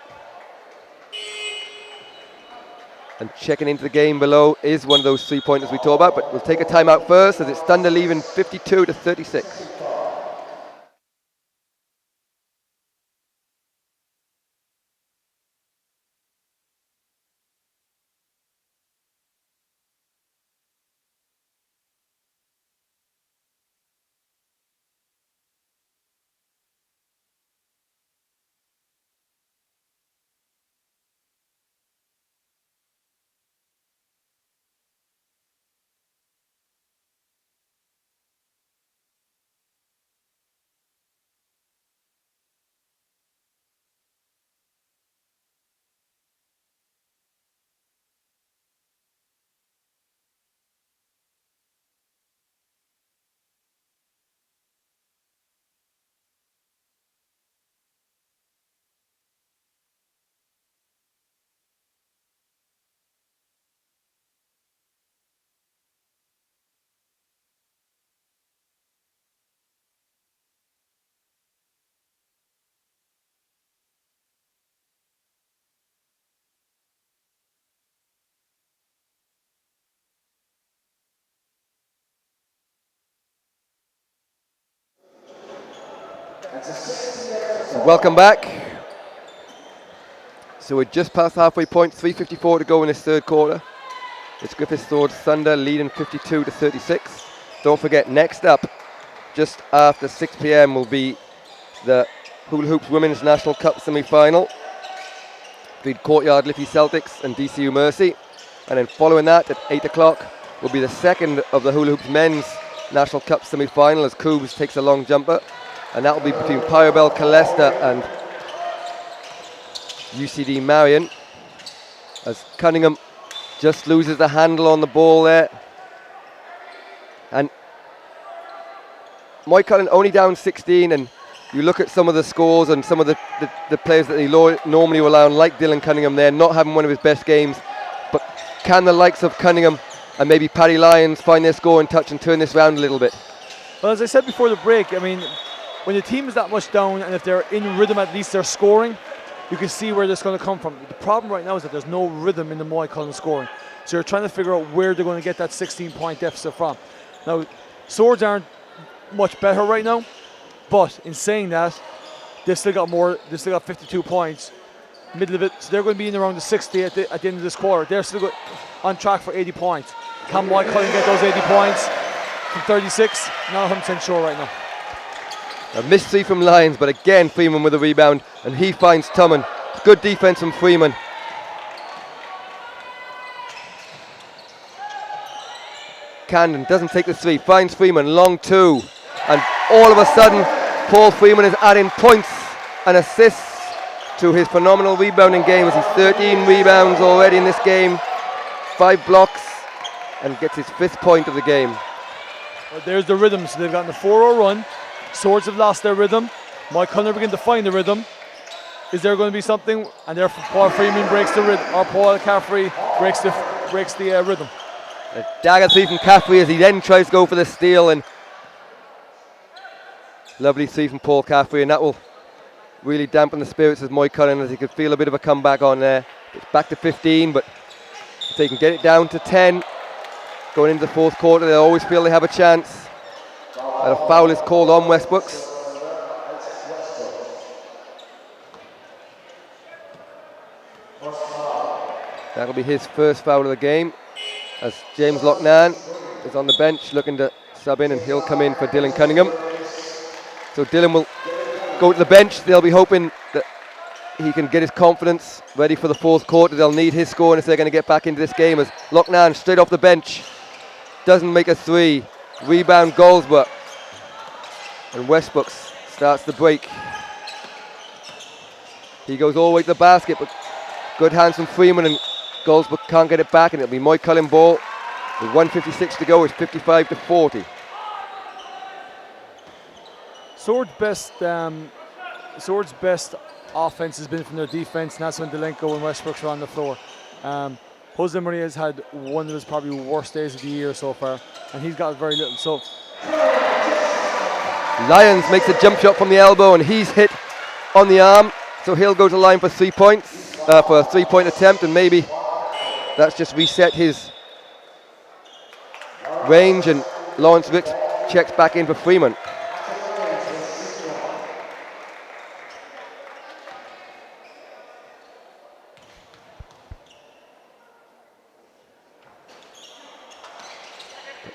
And checking into the game below is one of those 3-pointers we talked about, but we'll take a timeout first as it's Thunder leaving 52-36. So welcome back. So we're just past halfway point, 3:54 to go in this third quarter. It's Griffith Swords Thunder leading 52-36. Don't forget, next up, just after 6 p.m. will be the Hula Hoops Women's National Cup semi-final between Courtyard Liffey Celtics and DCU Mercy. And then following that at 8 o'clock will be the second of the Hula Hoops Men's National Cup semi-final as Coobs takes a long jumper. And that will be between Pyrobel Calesta and UCD Marion, as Cunningham just loses the handle on the ball there. And Moycullen only down 16, and you look at some of the scores and some of the players that they normally rely on, like Dylan Cunningham there, not having one of his best games. But can the likes of Cunningham and maybe Paddy Lyons find their scoring touch and turn this round a little bit? Well, as I said before the break, I mean, when the team is that much down and if they're in rhythm, at least they're scoring, you can see where this is going to come from. The problem right now is that there's no rhythm in the Moycullen scoring. So you're trying to figure out where they're going to get that 16-point deficit from. Now, Swords aren't much better right now, but in saying that, they've still got 52 points, middle of it, so they're going to be in around the 60 at the end of this quarter. They're still on track for 80 points. Can Moycullen get those 80 points from 36? Not 100% sure right now. A missed three from Lyons, but again Freeman with a rebound, and he finds Tumman. Good defense from Freeman. Camden doesn't take the three, finds Freeman, long two, and all of a sudden Paul Freeman is adding points and assists to his phenomenal rebounding game, as he's 13 rebounds already in this game, 5 blocks, and gets his 5th point of the game. Well, there's the rhythm, so they've gotten a 4-0 run. Swords have lost their rhythm. Moycullen begin to find the rhythm. Is there going to be something? And therefore Paul Freeman breaks the rhythm, or Paul Caffrey breaks the rhythm. A dagger three from Caffrey as he then tries to go for the steal, and lovely three from Paul Caffrey, and that will really dampen the spirits of Moycullen as he could feel a bit of a comeback on there. It's back to 15, but if they can get it down to 10 going into the 4th quarter, they always feel they have a chance. And a foul is called on Westbrooks. That'll be his first foul of the game, as James Lochnan is on the bench looking to sub in, and he'll come in for Dylan Cunningham. So Dylan will go to the bench. They'll be hoping that he can get his confidence ready for the 4th quarter. They'll need his scoring if they're going to get back into this game, as Lochnan straight off the bench doesn't make a three. Rebound Goldsborough, and Westbrooks starts the break. He goes all the way to the basket, but good hands from Freeman, and Goldsborough can't get it back, and it'll be Moycullen ball with 1:56 to go. It's 55-40. Swords' best offense has been from their defense, and that's when Delenko and Westbrooks are on the floor. Jose Maria has had one of his probably worst days of the year so far, and he's got very little. So Lyons makes a jump shot from the elbow, and he's hit on the arm, so he'll go to line for 3 points, for a 3-point attempt, and maybe that's just reset his range, and Lawrence Ricks checks back in for Freeman.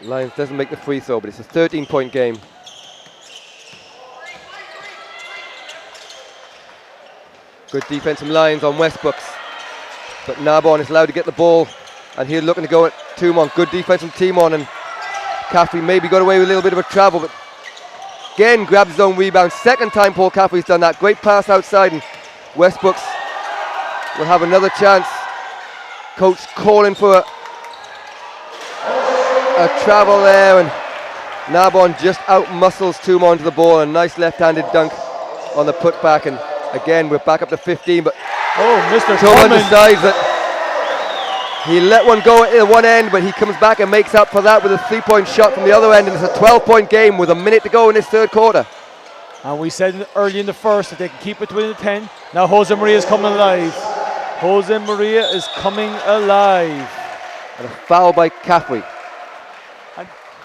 Lyons doesn't make the free throw, but it's a 13-point game. Good defense from Lyons on Westbrooks, but Narbonne is allowed to get the ball, and he's looking to go at Tumon. Good defense from Timon, and Caffrey maybe got away with a little bit of a travel, but again grabs his own rebound. 2nd time Paul Caffrey's done that. Great pass outside, and Westbrooks will have another chance. Coach calling for a travel there, and Narbonne just out-muscles Tumon to the ball. A nice left-handed dunk on the putback, and again we're back up to 15, but Mr. Tumon decides that he let one go at one end, but he comes back and makes up for that with a 3-point shot from the other end, and it's a 12-point game with a minute to go in this 3rd quarter. And we said early in the first that they can keep it within the 10. Now Jose Maria is coming alive. Jose Maria is coming alive. And a foul by Caffrey.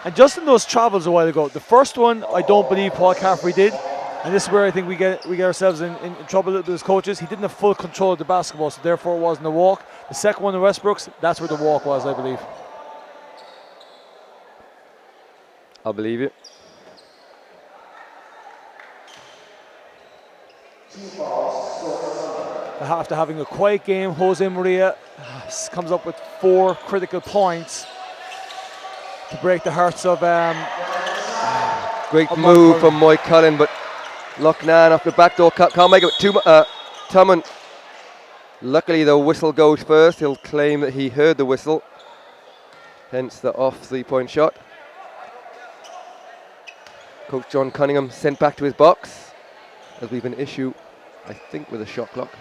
And just in those travels a while ago, the first one I don't believe Paul Caffrey did, and this is where I think we get ourselves in trouble with as coaches. He didn't have full control of the basketball, so therefore it wasn't a walk. The second one in Westbrooks, that's where the walk was, I believe. I'll believe you. After having a quiet game, Jose Maria comes up with 4 critical points to break the hearts of Great move from Moycullen, but Loughnane off the back door can't make it. Tumman, luckily the whistle goes first. He'll claim that he heard the whistle, hence the off 3-point shot. Coach John Cunningham sent back to his box as we've an issue, I think, with a shot clock.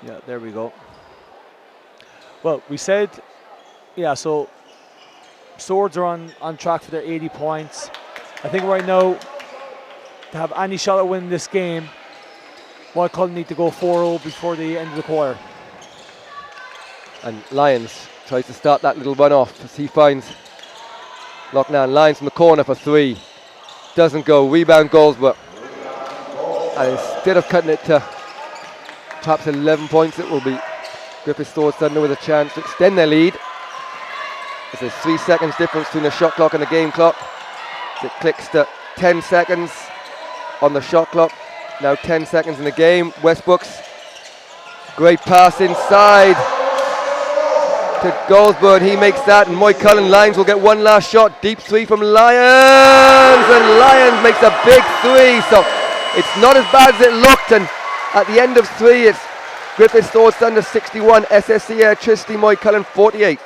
Yeah, there we go. Well, we said, yeah, so Swords are on track for their 80 points. I think right now, to have any shot at winning this game, Moycullen need to go 4-0 before the end of the quarter. And Lyons tries to start that little run off as he finds Loughnane. Lyons from the corner for 3. Doesn't go. Rebound Goldsborough. And instead of cutting it to perhaps 11 points, it will be Griffith Swords Thunder with a chance to extend their lead. There's a 3 seconds difference between the shot clock and the game clock. It clicks to 10 seconds on the shot clock. Now 10 seconds in the game. Westbrooks, great pass inside to Goldsborough, and he makes that, and Moycullen Lyons will get one last shot. Deep 3 from Lyons, and Lyons makes a big 3, so it's not as bad as it looked, and at the end of 3 it's Griffith Swords Thunder 61, SSE Airtricity Moycullen 48.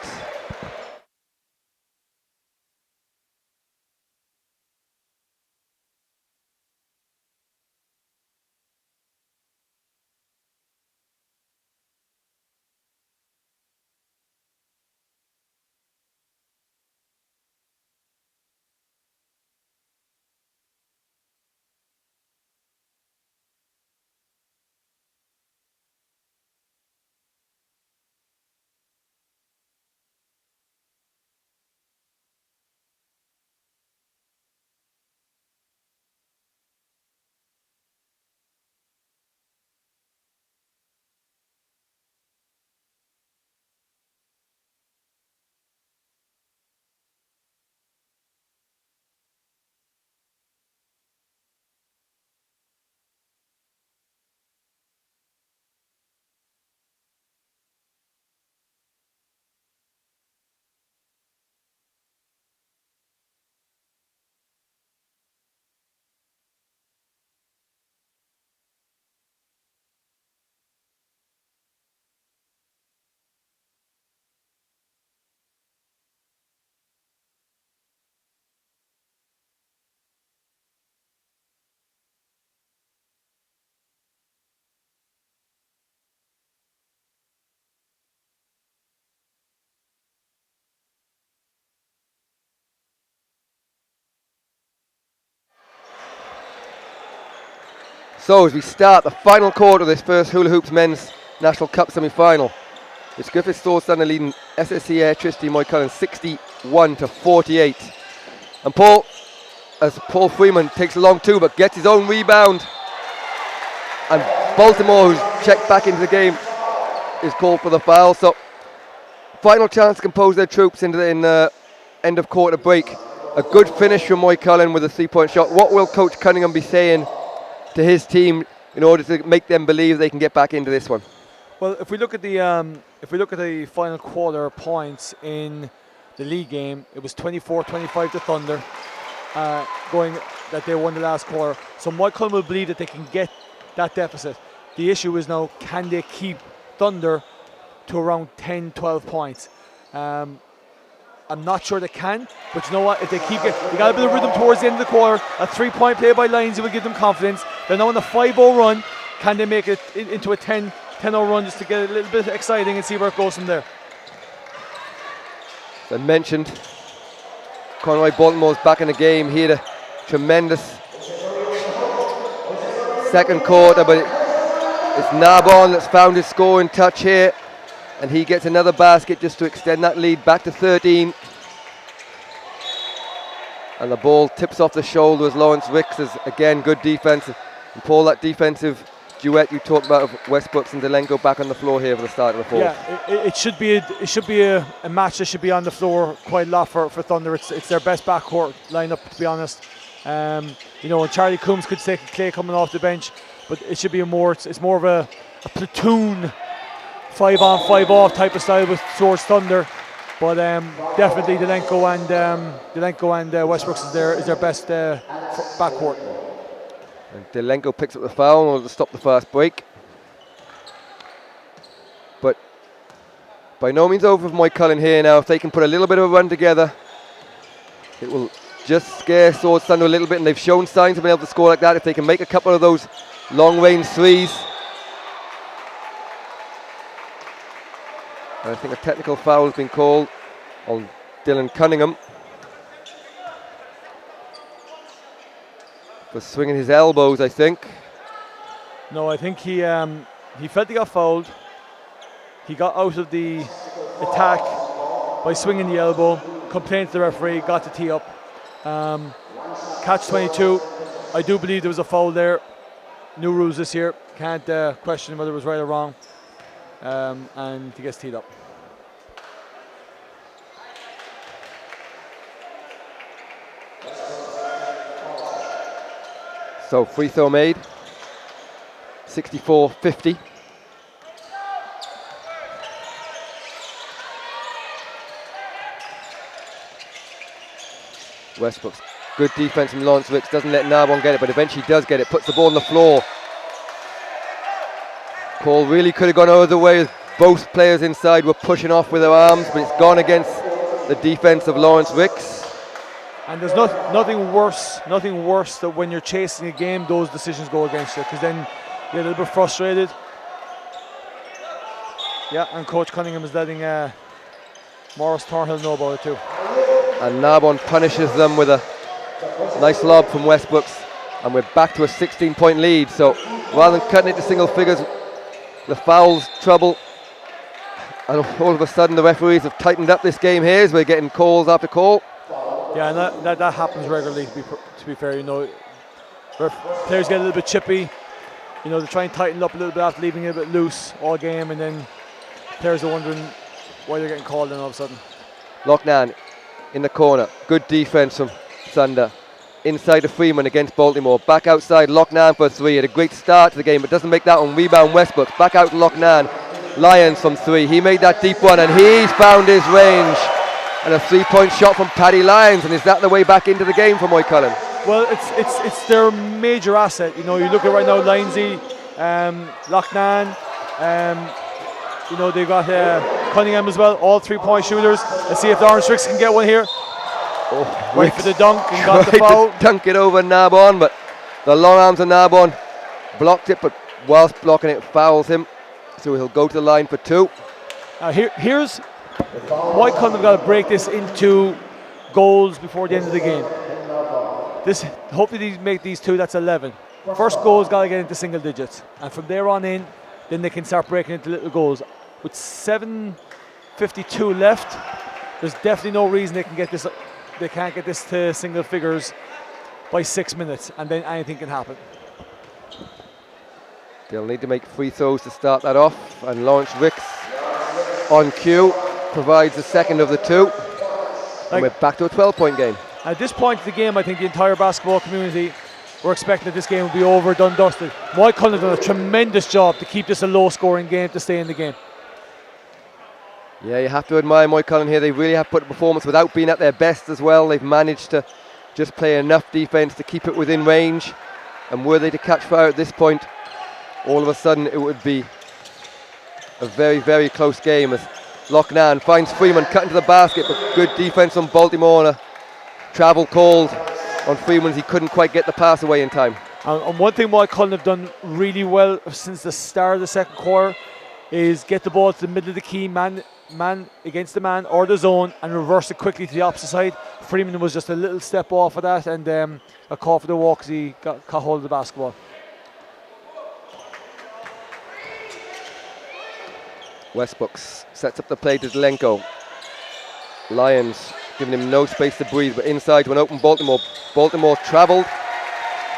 So as we start the final quarter of this first Hula Hoops Men's National Cup semi-final, it's Griffith Swords Thunder leading SSE Airtricity Moycullen 61-48. And Paul Freeman takes a long 2 but gets his own rebound. And Baltimore, who's checked back into the game, is called for the foul. So final chance to compose their troops in the end of quarter break. A good finish from Moycullen with a 3-point shot. What will Coach Cunningham be saying to his team in order to make them believe they can get back into this one? Well, if we look at the final quarter points in the league game, it was 24-25 to Thunder, going that they won the last quarter. So Moycullen will believe that they can get that deficit. The issue is now, can they keep Thunder to around 10-12 points? I'm not sure they can, but you know what? If they keep it, they got a bit of rhythm towards the end of the quarter. A 3-point play by Lyons will give them confidence. They're now on a 5-0 run. Can they make it into a 10-0 run just to get a little bit exciting and see where it goes from there? As I mentioned, Conroy Baltimore's back in the game. He had a tremendous second quarter, but it's Narbonne that's found his scoring touch here, and he gets another basket just to extend that lead back to 13. And the ball tips off the shoulder as Lawrence Ricks is again good defense. And Paul, that defensive duet you talked about of Westbrooks and Delenko back on the floor here for the start of the fourth. Yeah, it should be a match that should be on the floor quite a lot for Thunder. It's their best backcourt lineup, to be honest. And Charlie Coombs could take a Clay coming off the bench, but it should be it's more of a platoon 5 on 5 off type of style with Swords Thunder. But definitely Delenko and Westbrooks is their best backcourt. And Delenko picks up the foul in order to stop the fast break. But by no means over for Moycullen here now. If they can put a little bit of a run together, it will just scare Swords Thunder a little bit, and they've shown signs of being able to score like that. If they can make a couple of those long-range threes. I think a technical foul has been called on Dylan Cunningham for swinging his elbows, I think. No, I think he felt he got fouled. He got out of the attack by swinging the elbow, complained to the referee, got the tee up. Catch 22. I do believe there was a foul there. New rules this year. Can't question whether it was right or wrong. And he gets teed up. So free throw made. 64-50. Westbrook's good defense from Lawrence Wicks, doesn't let Narbonne get it, but eventually does get it, puts the ball on the floor. Call really could have gone other way as both players inside were pushing off with their arms, but it's gone against the defense of Lawrence Wicks. And there's nothing worse that when you're chasing a game, those decisions go against you, because then you're a little bit frustrated. Yeah, and Coach Cunningham is letting Morris Thornhill know about it too. And Narbonne punishes them with a nice lob from Westbrooks, and we're back to a 16-point lead. So rather than cutting it to single figures, the foul's trouble, and all of a sudden the referees have tightened up this game here as we're getting calls after call. Yeah, and that happens regularly, to be fair. Players get a little bit chippy. They try and tighten up a little bit after leaving it a bit loose all game, and then players are wondering why they're getting called in all of a sudden. Loughnane in the corner, good defense from Thunder. Inside to Freeman against Baltimore. Back outside, Loughnane for 3. Had a great start to the game, but doesn't make that one. Rebound Westbrooks. Back out to Loughnane. Lyons from 3. He made that deep one, and he's found his range. And a 3-point shot from Paddy Lyons. And is that the way back into the game for Moycullen? Well, it's their major asset. You look at right now, Lyonsy, Loughnane. They've got Cunningham as well. All 3-point shooters. Let's see if Lawrence Wicks can get one here. Wait for the dunk and got the foul. To dunk it over Narbonne, but the long arms of Narbonne blocked it, but whilst blocking it, fouls him. So he'll go to the line for 2. Here's Moycullen have got to break this into goals before the end of the game. Hopefully they make these 2, that's 11. First goal's got to get into single digits, and from there on in, then they can start breaking into little goals. With 7:52 left, there's definitely no reason they can get this. They can't get this to single figures by 6 minutes, and then anything can happen. They'll need to make free throws to start that off, and Lawrence Wicks on cue provides the second of the 2. And we're back to a 12-point game. At this point in the game, I think the entire basketball community were expecting that this game would be over, done, dusted. Moycullen have done a tremendous job to keep this a low-scoring game, to stay in the game. Yeah, you have to admire Moycullen here. They really have put a performance without being at their best as well. They've managed to just play enough defense to keep it within range. And were they to catch fire at this point, all of a sudden it would be a very, very close game as Loughnane finds Freeman cutting to the basket, but good defense from Baltimore, and a travel called on Freeman as he couldn't quite get the pass away in time. And one thing Moycullen have done really well since the start of the second quarter is get the ball to the middle of the key, man against the man or the zone, and reverse it quickly to the opposite side. Freeman was just a little step off of that, and a call for the walk as he got hold of the basketball. Westbrooks sets up the play to Zelenko. Lyons giving him no space to breathe, but inside to an open Baltimore. Baltimore travelled,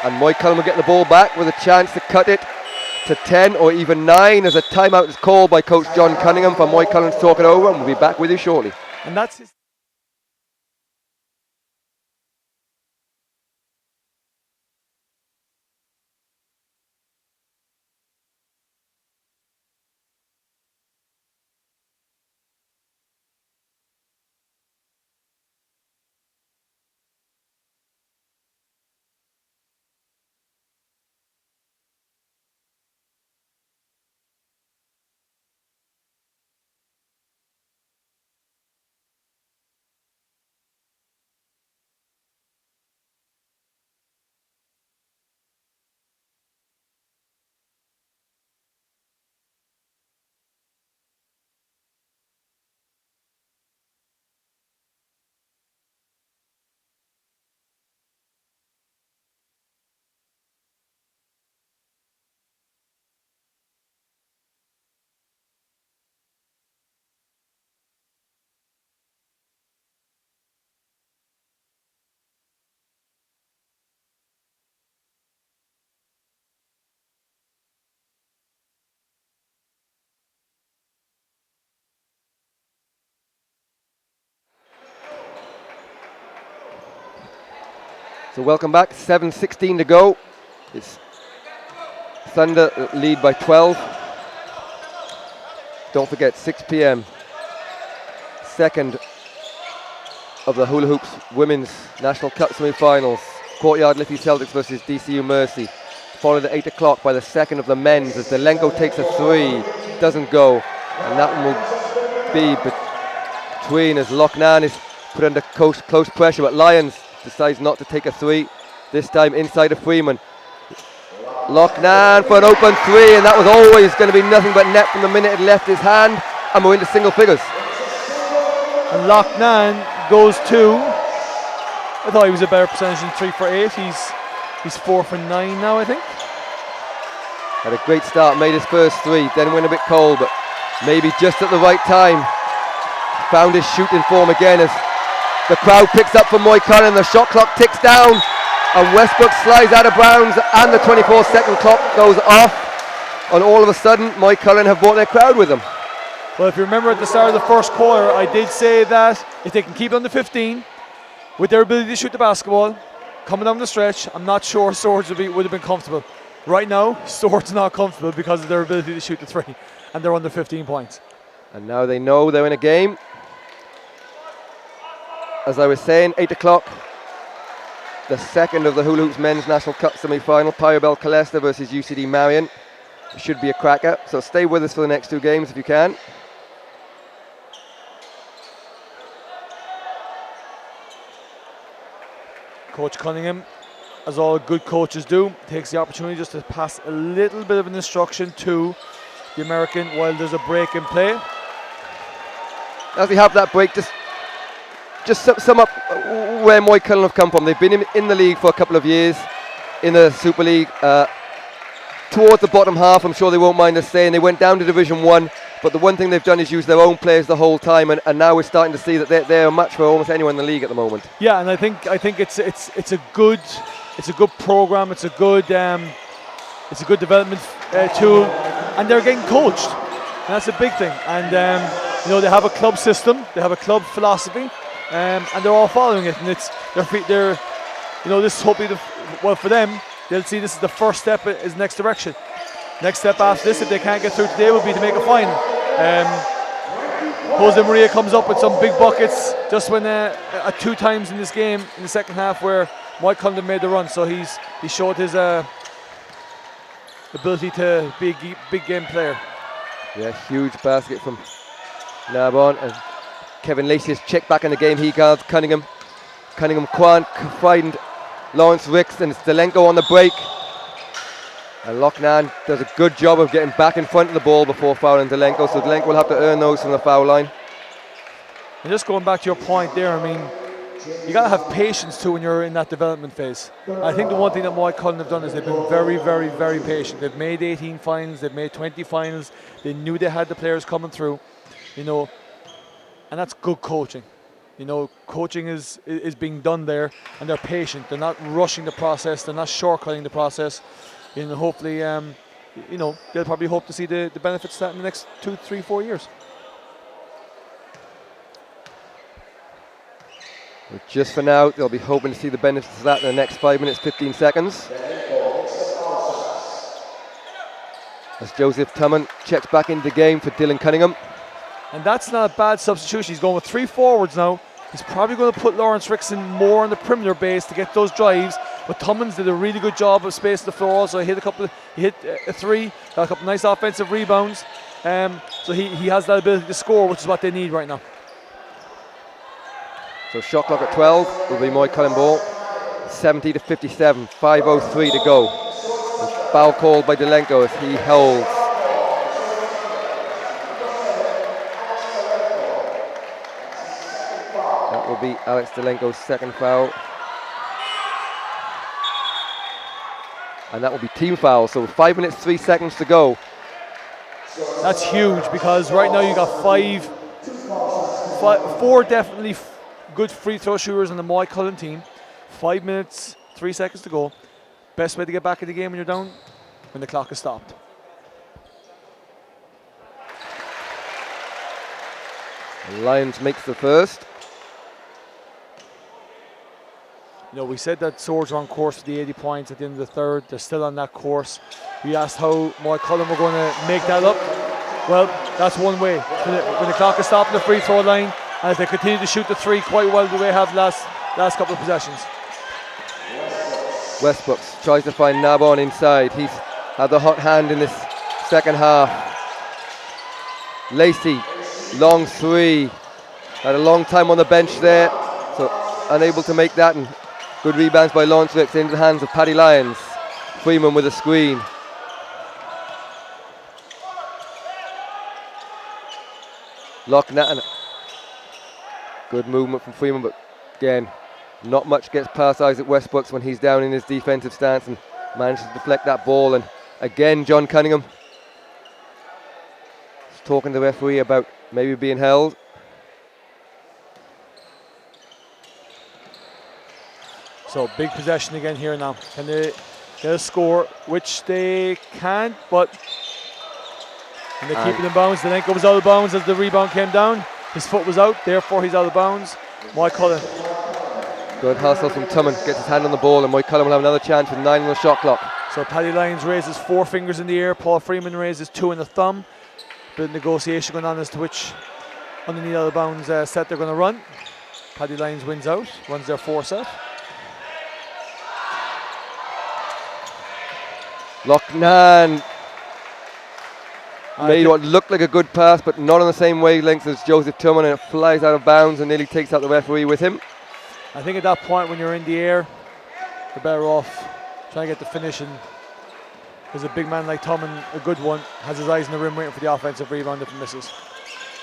and Moycullen will get the ball back with a chance to cut it to 10 or even 9 as a timeout is called by Coach John Cunningham for Moycullen to talk it over, and we'll be back with you shortly. And that's his So welcome back, 7:16 to go. It's Thunder lead by 12. Don't forget, 6 p.m. second of the Hula Hoops Women's National Cup semi-finals. Courtyard Liffey Celtics versus DCU Mercy. Followed at 8 o'clock by the second of the men's as Delenko takes a three, doesn't go, and that one will be between as Lochnan is put under close pressure, but Lyons decides not to take a three, this time inside of Freeman. Lochnan for an open three, and that was always going to be nothing but net from the minute it left his hand, and we're into single figures. And Lochnan goes to, I thought he was a better percentage than 3 for 8. He's 4 for 9 now, I think. Had a great start, made his first three, then went a bit cold, but maybe just at the right time. Found his shooting form again as the crowd picks up for Moycullen. The shot clock ticks down, and Westbrook slides out of bounds, and the 24-second clock goes off. And all of a sudden, Moycullen have brought their crowd with them. Well, if you remember at the start of the first quarter, I did say that if they can keep it under 15, with their ability to shoot the basketball, coming down the stretch, I'm not sure Swords would have been comfortable. Right now, Swords not comfortable because of their ability to shoot the three, and they're under 15 points. And now they know they're in a game. As I was saying, 8 o'clock, the second of the Hula Hoops Men's National Cup semi-final, Pyrobel Calesta versus UCD Marion. It should be a cracker, so stay with us for the next two games if you can. Coach Cunningham, as all good coaches do, takes the opportunity just to pass a little bit of an instruction to the American while there's a break in play. As we have that break, just sum up where Moycullen have come from. They've been in the league for a couple of years, in the Super League, towards the bottom half. I'm sure they won't mind us saying they went down to Division 1, but the one thing they've done is use their own players the whole time, and now we're starting to see that they're a match for almost anyone in the league at the moment. Yeah, and I think it's a good program. It's a good development tool, and they're getting coached, and that's a big thing. And they have a club system, they have a club philosophy, and they're all following it. And they're this is hopefully for them. They'll see this is the first step is next direction. Next step after this, if they can't get through today, will be to make a final. Jose Maria comes up with some big buckets just when at 2 times in this game in the second half where Moycullen made the run. So he showed his ability to be a big game player. Yeah, huge basket from Narbonne, and Kevin Lacey has checked back in the game. He guards Cunningham. Cunningham can't find Lawrence Ricks, and it's Delenko on the break. And Lochnan does a good job of getting back in front of the ball before fouling Delenko, so Delenko will have to earn those from the foul line. And just going back to your point there, I mean, you got to have patience too when you're in that development phase. I think the one thing that Moycullen have done is they've been very, very, very patient. They've made 18 finals, they've made 20 finals. They knew they had the players coming through, and that's good coaching. Coaching is being done there, and they're patient. They're not rushing the process. They're not shortcutting the process. And hopefully, they'll probably hope to see the benefits of that in the next 2, 3, 4 years. But just for now, they'll be hoping to see the benefits of that in the next 5 minutes, 15 seconds. As Joseph Tumman checks back into the game for Dylan Cunningham. And that's not a bad substitution. He's going with 3 forwards now. He's probably going to put Lawrence Rickson more on the perimeter base to get those drives. But Tummins did a really good job of spacing the floor. Also, he hit a 3, got a couple nice offensive rebounds. So he has that ability to score, which is what they need right now. So shot clock at 12 will be Moycullen ball. 70-57, 5:03 to go. Foul called by Delenko as he holds. That will be Alex Delenko's second foul. And that will be team foul, so 5 minutes, 3 seconds to go. That's huge because right now you got 4 definitely good free throw shooters on the Moycullen team. 5 minutes, 3 seconds to go. Best way to get back in the game when you're down, when the clock is stopped. Lyons makes the first. we said that Swords were on course for the 80 points at the end of the third. They're still on that course. We asked how Moycullen were going to make that up. Well, that's one way. When the clock is stopped on the free throw line, and if they continue to shoot the three quite well the way they have last couple of possessions. Westbrooks tries to find Nabon inside. He's had the hot hand in this second half. Lacey, long three. Had a long time on the bench there, so unable to make that. And good rebounds by Lawrence Wicks into the hands of Paddy Lyons. Freeman with a screen. Loughnane. Good movement from Freeman, but again, not much gets past Isaac Westbrooks when he's down in his defensive stance and manages to deflect that ball. And again, John Cunningham is talking to the referee about maybe being held. So big possession again here now. Can they get a score? Which they can't, but and they keep it in bounds. Zelenko was out of bounds as the rebound came down. His foot was out, therefore he's out of bounds. Moycullen. Good hustle from Tumman, gets his hand on the ball, and Moycullen will have another chance with 9 on the shot clock. So Paddy Lyons raises 4 fingers in the air. Paul Freeman raises 2 in the thumb. Bit of negotiation going on as to which underneath out of bounds set they're going to run. Paddy Lyons wins out, runs their 4 set. Loughnane made what looked like a good pass, but not on the same wavelength as Joseph Tumman, and it flies out of bounds and nearly takes out the referee with him. I think at that point when you're in the air, you're better off trying to get the finish, and there's a big man like Tumman, a good one, has his eyes on the rim waiting for the offensive rebound if he misses.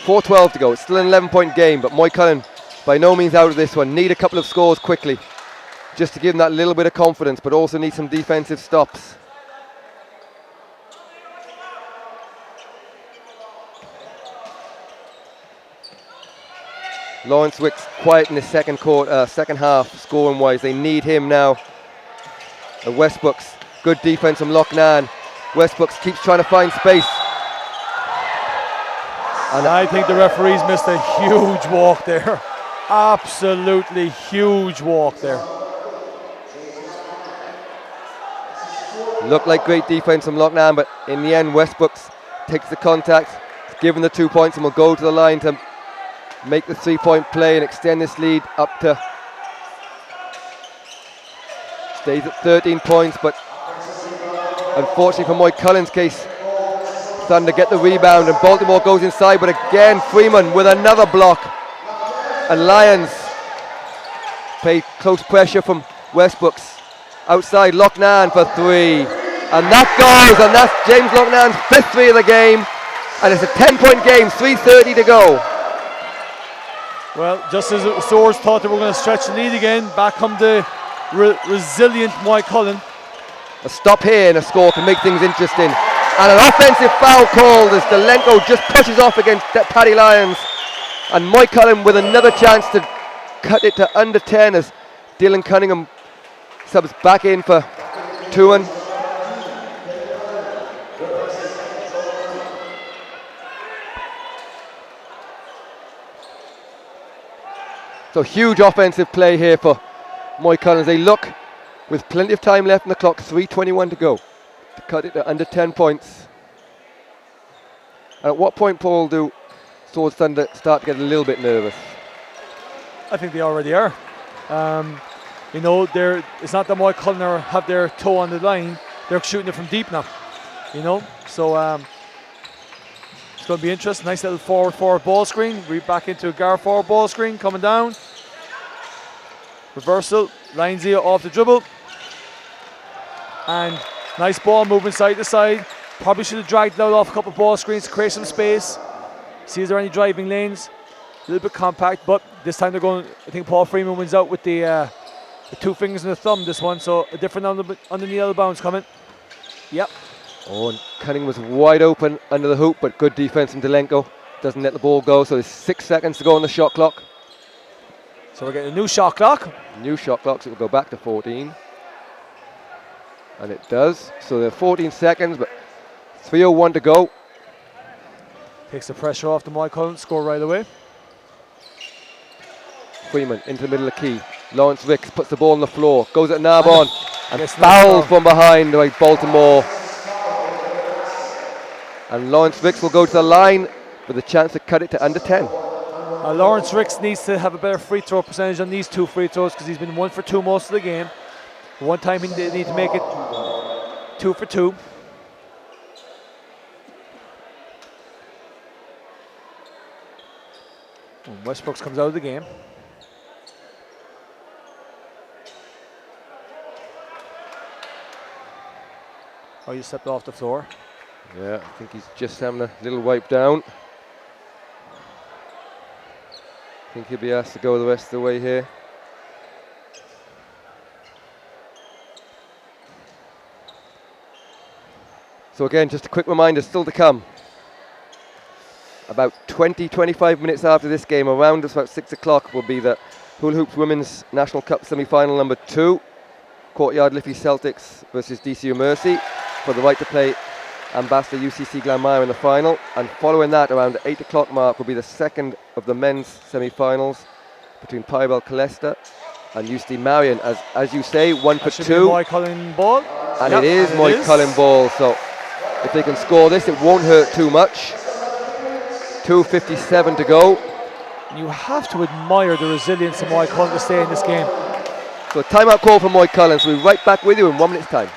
4:12 to go. It's still an 11-point game, but Moycullen by no means out of this one. Need a couple of scores quickly just to give them that little bit of confidence, but also need some defensive stops. Lawrence Wicks quiet in the second half, scoring wise. They need him now. Westbrooks, good defense from Loughnane. Westbrooks keeps trying to find space. And I think the referees missed a huge walk there. Absolutely huge walk there. Looked like great defense from Loughnane, but in the end, Westbrooks takes the contact, given the 2 points, and will go to the line to make the 3-point play and extend this lead up to, stays at 13 points, but unfortunately for Moycullen's case, Thunder get the rebound and Baltimore goes inside, but again Freeman with another block, and Lyons paid close pressure from Westbrooks. Outside Loughnane for 3, and that goes, and that's James Loughnane's 5th 3 of the game, and it's a 10-point game, 3:30 to go. Well, just as Swords thought they were going to stretch the lead again, back come the resilient Moycullen. A stop here and a score can make things interesting. And an offensive foul called as Zelenko just pushes off against Paddy Lyons. And Moycullen with another chance to cut it to under 10 as Dylan Cunningham subs back in for Tuan. So huge offensive play here for Moycullen as they look with plenty of time left in the clock, 3:21 to go, to cut it to under 10 points. And at what point, Paul, do Swords Thunder start to get a little bit nervous? I think they already are. It's not that Moycullen have their toe on the line, they're shooting it from deep now. So it's going to be interesting. Nice little forward ball screen. Read back into a guard forward ball screen coming down. Reversal. Lindsay off the dribble. And nice ball moving side to side. Probably should have dragged it out off a couple of ball screens to create some space. See if there are any driving lanes. A little bit compact, but this time they're going. I think Paul Freeman wins out with the 2 fingers and the thumb this one. So a different underneath out of bounds coming. Yep. Oh, and Cunningham was wide open under the hoop, but good defense from Zelenko. Doesn't let the ball go, so there's 6 seconds to go on the shot clock. So we're getting a new shot clock. New shot clock, so it will go back to 14. And it does. So there are 14 seconds, but 3:01 to go. Takes the pressure off the Moycullen, score right away. Freeman into the middle of the key. Lawrence Ricks puts the ball on the floor, goes at Narbonne, and Yes, fouled Narbonne. from behind by Baltimore. And Lawrence Ricks will go to the line with a chance to cut it to under 10. Lawrence Ricks needs to have a better free throw percentage on these 2 free throws because he's been 1 for 2 most of the game. One time he did need to make it 2 for 2. And Westbrooks comes out of the game. Oh, you stepped off the floor. Yeah, I think he's just having a little wipe down. I think he'll be asked to go the rest of the way here. So again, just a quick reminder, still to come. About 20-25 minutes after this game, around about 6 o'clock, will be the Hula Hoops Women's National Cup semi-final number 2. Courtyard Liffey Celtics versus DCU Mercy for the right to play Ambassador UCC Glanmire in the final. And following that, around the 8 o'clock mark, will be the second of the men's semi-finals between Pyrebel Colesta and UCD Marion. As you say, 1 for 2. Moycullen ball. And Yep, it is and Moycullen ball. So if they can score this, it won't hurt too much. 2:57 to go. You have to admire the resilience of Moycullen to stay in this game. So a timeout call for Moycullen. So we'll be right back with you in 1 minute's time.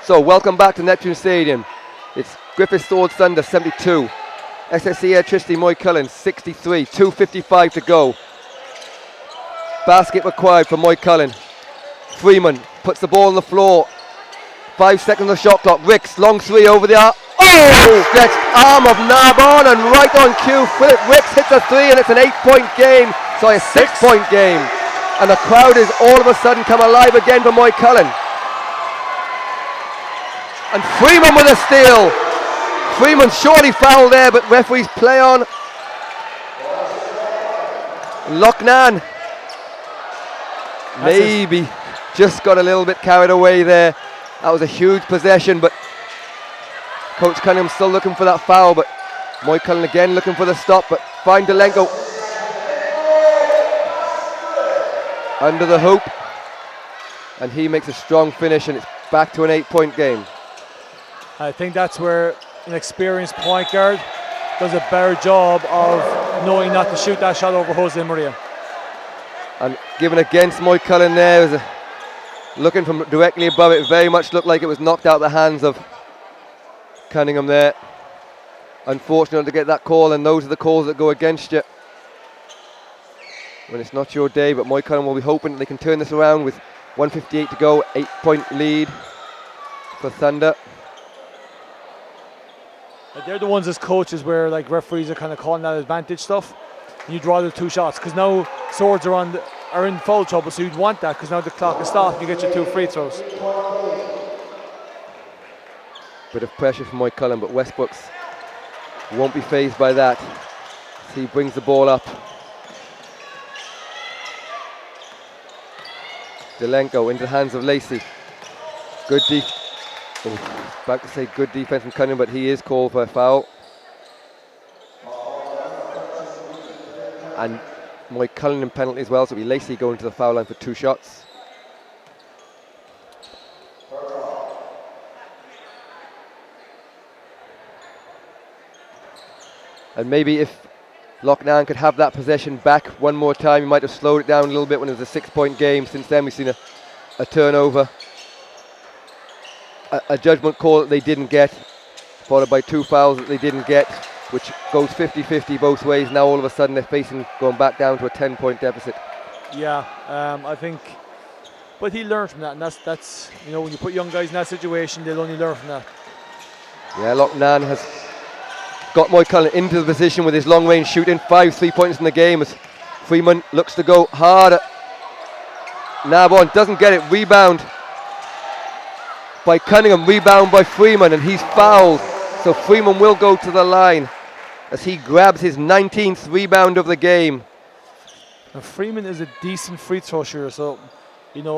So welcome back to Neptune Stadium. It's Griffith Swords Thunder 72, SSE Airtricity Moycullen 63, 2:55 to go. Basket required for Moycullen. Freeman puts the ball on the floor. 5 seconds of shot clock. Ricks, long three over the arm. Oh! Stretched arm of Narbonne and right on cue. Philip Ricks hits a 3 and it's an 8-point game. Sorry, a 6-point game. And the crowd has all of a sudden come alive again for Moycullen. And Freeman with a steal. Freeman surely fouled there, but referees play on. Lochnan maybe just got a little bit carried away there. That was a huge possession, but Coach Cunningham still looking for that foul, but Moycullen again looking for the stop, but find Delenko under the hoop, and he makes a strong finish, and it's back to an 8-point game. I think that's where an experienced point guard does a better job of knowing not to shoot that shot over Jose Maria. And given against Moycullen there, was looking from directly above it, very much looked like it was knocked out of the hands of Cunningham there. Unfortunate to get that call, and those are the calls that go against you when it's not your day, but Moycullen will be hoping that they can turn this around with 1:58 to go, 8-point lead for Thunder. They're the ones as coaches where like referees are kind of calling that advantage stuff. And you draw the 2 shots because now Swords are in foul trouble, so you'd want that because now the clock is stopped. You get your 2 free throws. Bit of pressure from Moycullen, but Westbrooks won't be fazed by that. So he brings the ball up. Delenko into the hands of Lacey. Good About to say good defense from Cunningham, but he is called for a foul. And Moycullen in penalty as well, so it'll be Lacey going to the foul line for 2 shots. And maybe if Loughnane could have that possession back one more time, he might have slowed it down a little bit when it was a 6-point game. Since then we've seen a turnover, a judgment call that they didn't get, followed by 2 fouls that they didn't get, which goes 50-50 both ways. Now all of a sudden they're going back down to a 10-point deficit. Yeah, I think, but he learned from that, and that's when you put young guys in that situation, they'll only learn from that. Yeah, Loughnane has got Moycullen into the position with his long-range shooting. 5 3-pointers in the game as Freeman looks to go harder. Narbonne doesn't get it. Rebound by Cunningham, rebound by Freeman, and he's fouled. So Freeman will go to the line as he grabs his 19th rebound of the game. And Freeman is a decent free throw shooter, so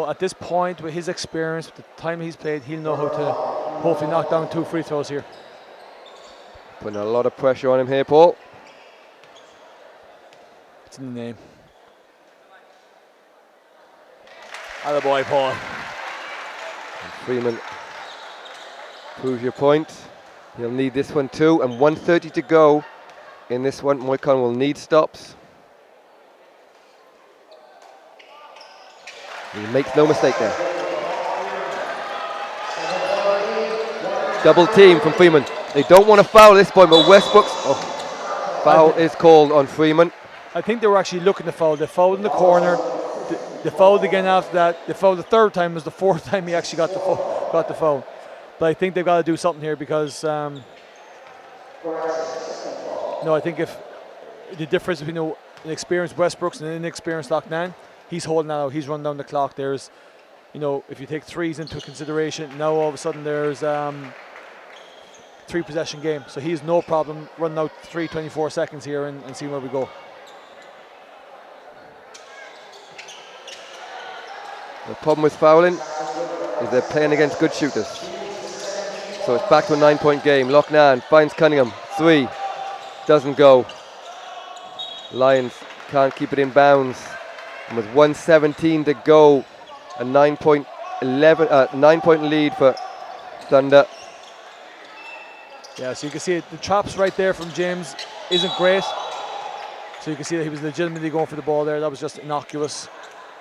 at this point with his experience, with the time he's played, he'll know how to hopefully knock down 2 free throws here. Putting a lot of pressure on him here, Paul. It's in the name. Attaboy, Paul. And Freeman, prove your point. He'll need this one too, and 1:30 to go in this one. Moycullen will need stops. He makes no mistake there. Double team from Freeman. They don't want to foul at this point, but Westbrook's foul is called on Freeman. I think they were actually looking to foul. They fouled in the corner. They fouled again after that. They fouled the 3rd time. It was the 4th time he actually got the foul. But I think they've got to do something here because I think if the difference between an experienced Westbrooks and an inexperienced Loughnane, he's holding that out. He's run down the clock. There's, if you take threes into consideration, now all of a sudden there's 3-possession game. So he's no problem running out 3:24 seconds here and seeing where we go. The problem with fouling is they're playing against good shooters. So it's back to a 9-point game. Loughnane finds Cunningham. 3. Doesn't go. Lions can't keep it in bounds. And with 1:17 to go, a 9-point lead for Thunder. Yeah, so you can see the chops right there from James isn't great. So you can see that he was legitimately going for the ball there. That was just innocuous.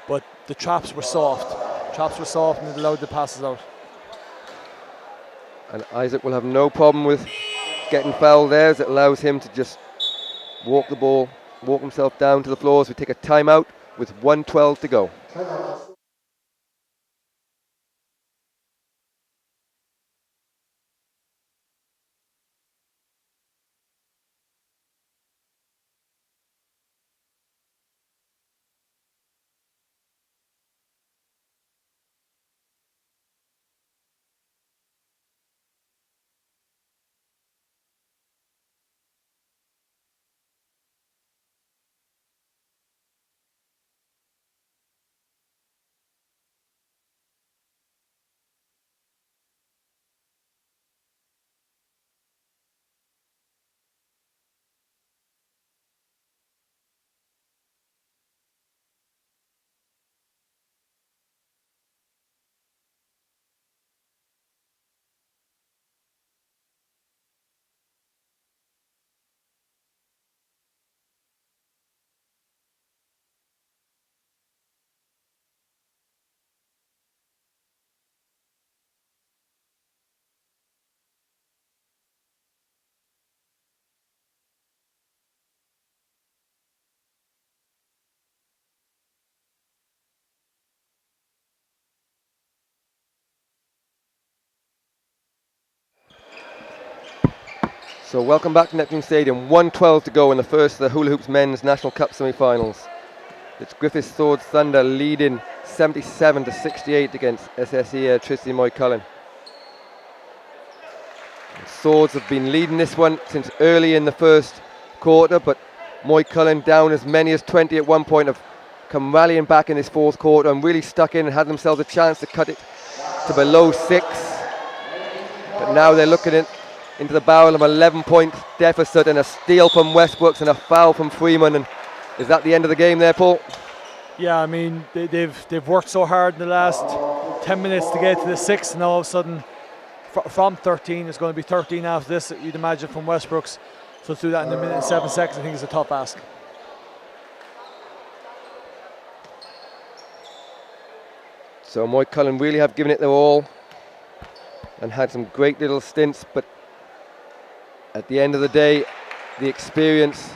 But the chops were soft. And it allowed the passes out. And Isaac will have no problem with getting fouled there, as it allows him to just walk himself down to the floor as we take a timeout with 1:12 to go. So welcome back to Neptune Stadium. 1:12 to go in the first of the Hula Hoops Men's National Cup semi-finals. It's Griffith Swords Thunder leading 77-68 against SSE Airtricity Moycullen. Swords have been leading this one since early in the first quarter, but Moycullen down as many as 20 at one point have come rallying back in this 4th quarter and really stuck in and had themselves a chance to cut it to below 6. But now they're looking into the barrel of an 11-point deficit, and a steal from Westbrooks and a foul from Freeman. And is that the end of the game there, Paul? Yeah, I mean, they've worked so hard in the last 10 minutes to get to the 6, and all of a sudden from 13, it's going to be 13 after this, you'd imagine, from Westbrooks. So to do that in a minute and 7 seconds, I think is a tough ask. So Moycullen really have given it their all and had some great little stints, but at the end of the day, the experience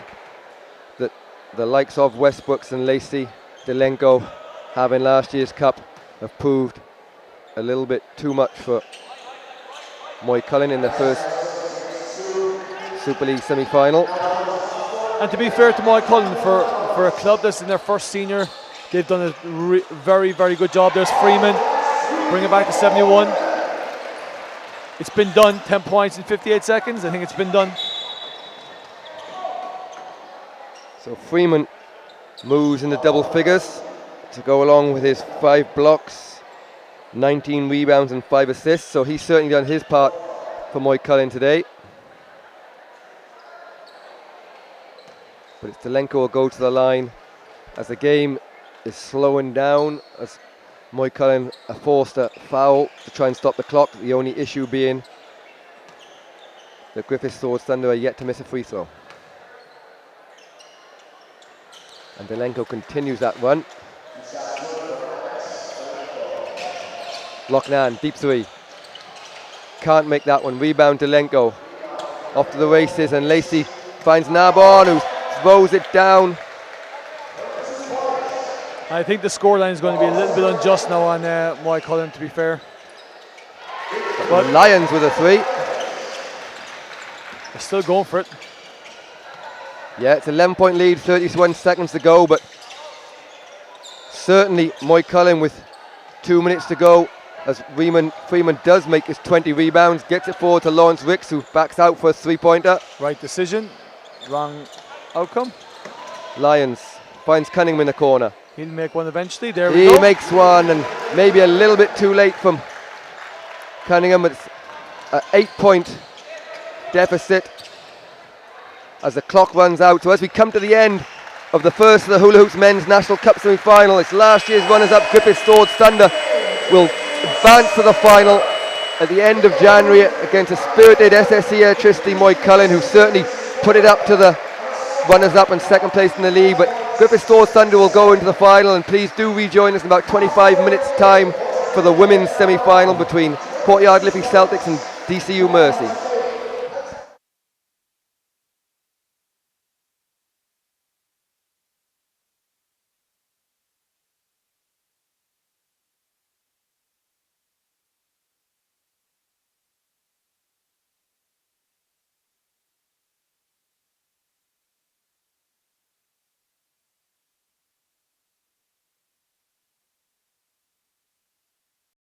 that the likes of Westbrooks and Lacey Delenko have in last year's Cup have proved a little bit too much for Moycullen in the first Super League semi-final. And to be fair to Moycullen, for a club that's in their first senior, they've done a very, very good job. There's Freeman, bring it back to 71. It's been done, 10 points in 58 seconds. I think it's been done. So Freeman moves in the double figures to go along with his 5 blocks, 19 rebounds and 5 assists. So he's certainly done his part for Moycullen today. But it's Delenko will go to the line as the game is slowing down, as Moycullen are forced a foul to try and stop the clock. The only issue being that Griffith Swords Thunder are yet to miss a free throw. And Delenko continues that run. Lochnan, deep 3. Can't make that one. Rebound Delenko. Off to the races, and Lacey finds Narbonne, who throws it down. I think the scoreline is going to be a little bit unjust now on Moycullen, to be fair. But Lions with a 3. They're still going for it. Yeah, it's 11-point lead, 31 seconds to go, but certainly Moycullen with 2 minutes to go, as Freeman does make his 20 rebounds, gets it forward to Lawrence Ricks, who backs out for a 3-pointer. Right decision, wrong outcome. Lions finds Cunningham in the corner. He'll make one eventually. There we go. He makes one, and maybe a little bit too late from Cunningham. It's an 8-point deficit as the clock runs out. So as we come to the end of the first of the Hula Hoops Men's National Cup semi-final, it's last year's runners-up Griffith Swords Thunder will advance to the final at the end of January against a spirited SSE Airtricity Moycullen, who certainly put it up to the runners-up and second place in the league. But Griffith Swords Thunder will go into the final, and please do rejoin us in about 25 minutes time for the women's semi-final between Courtyard Liffey Celtics and DCU Mercy.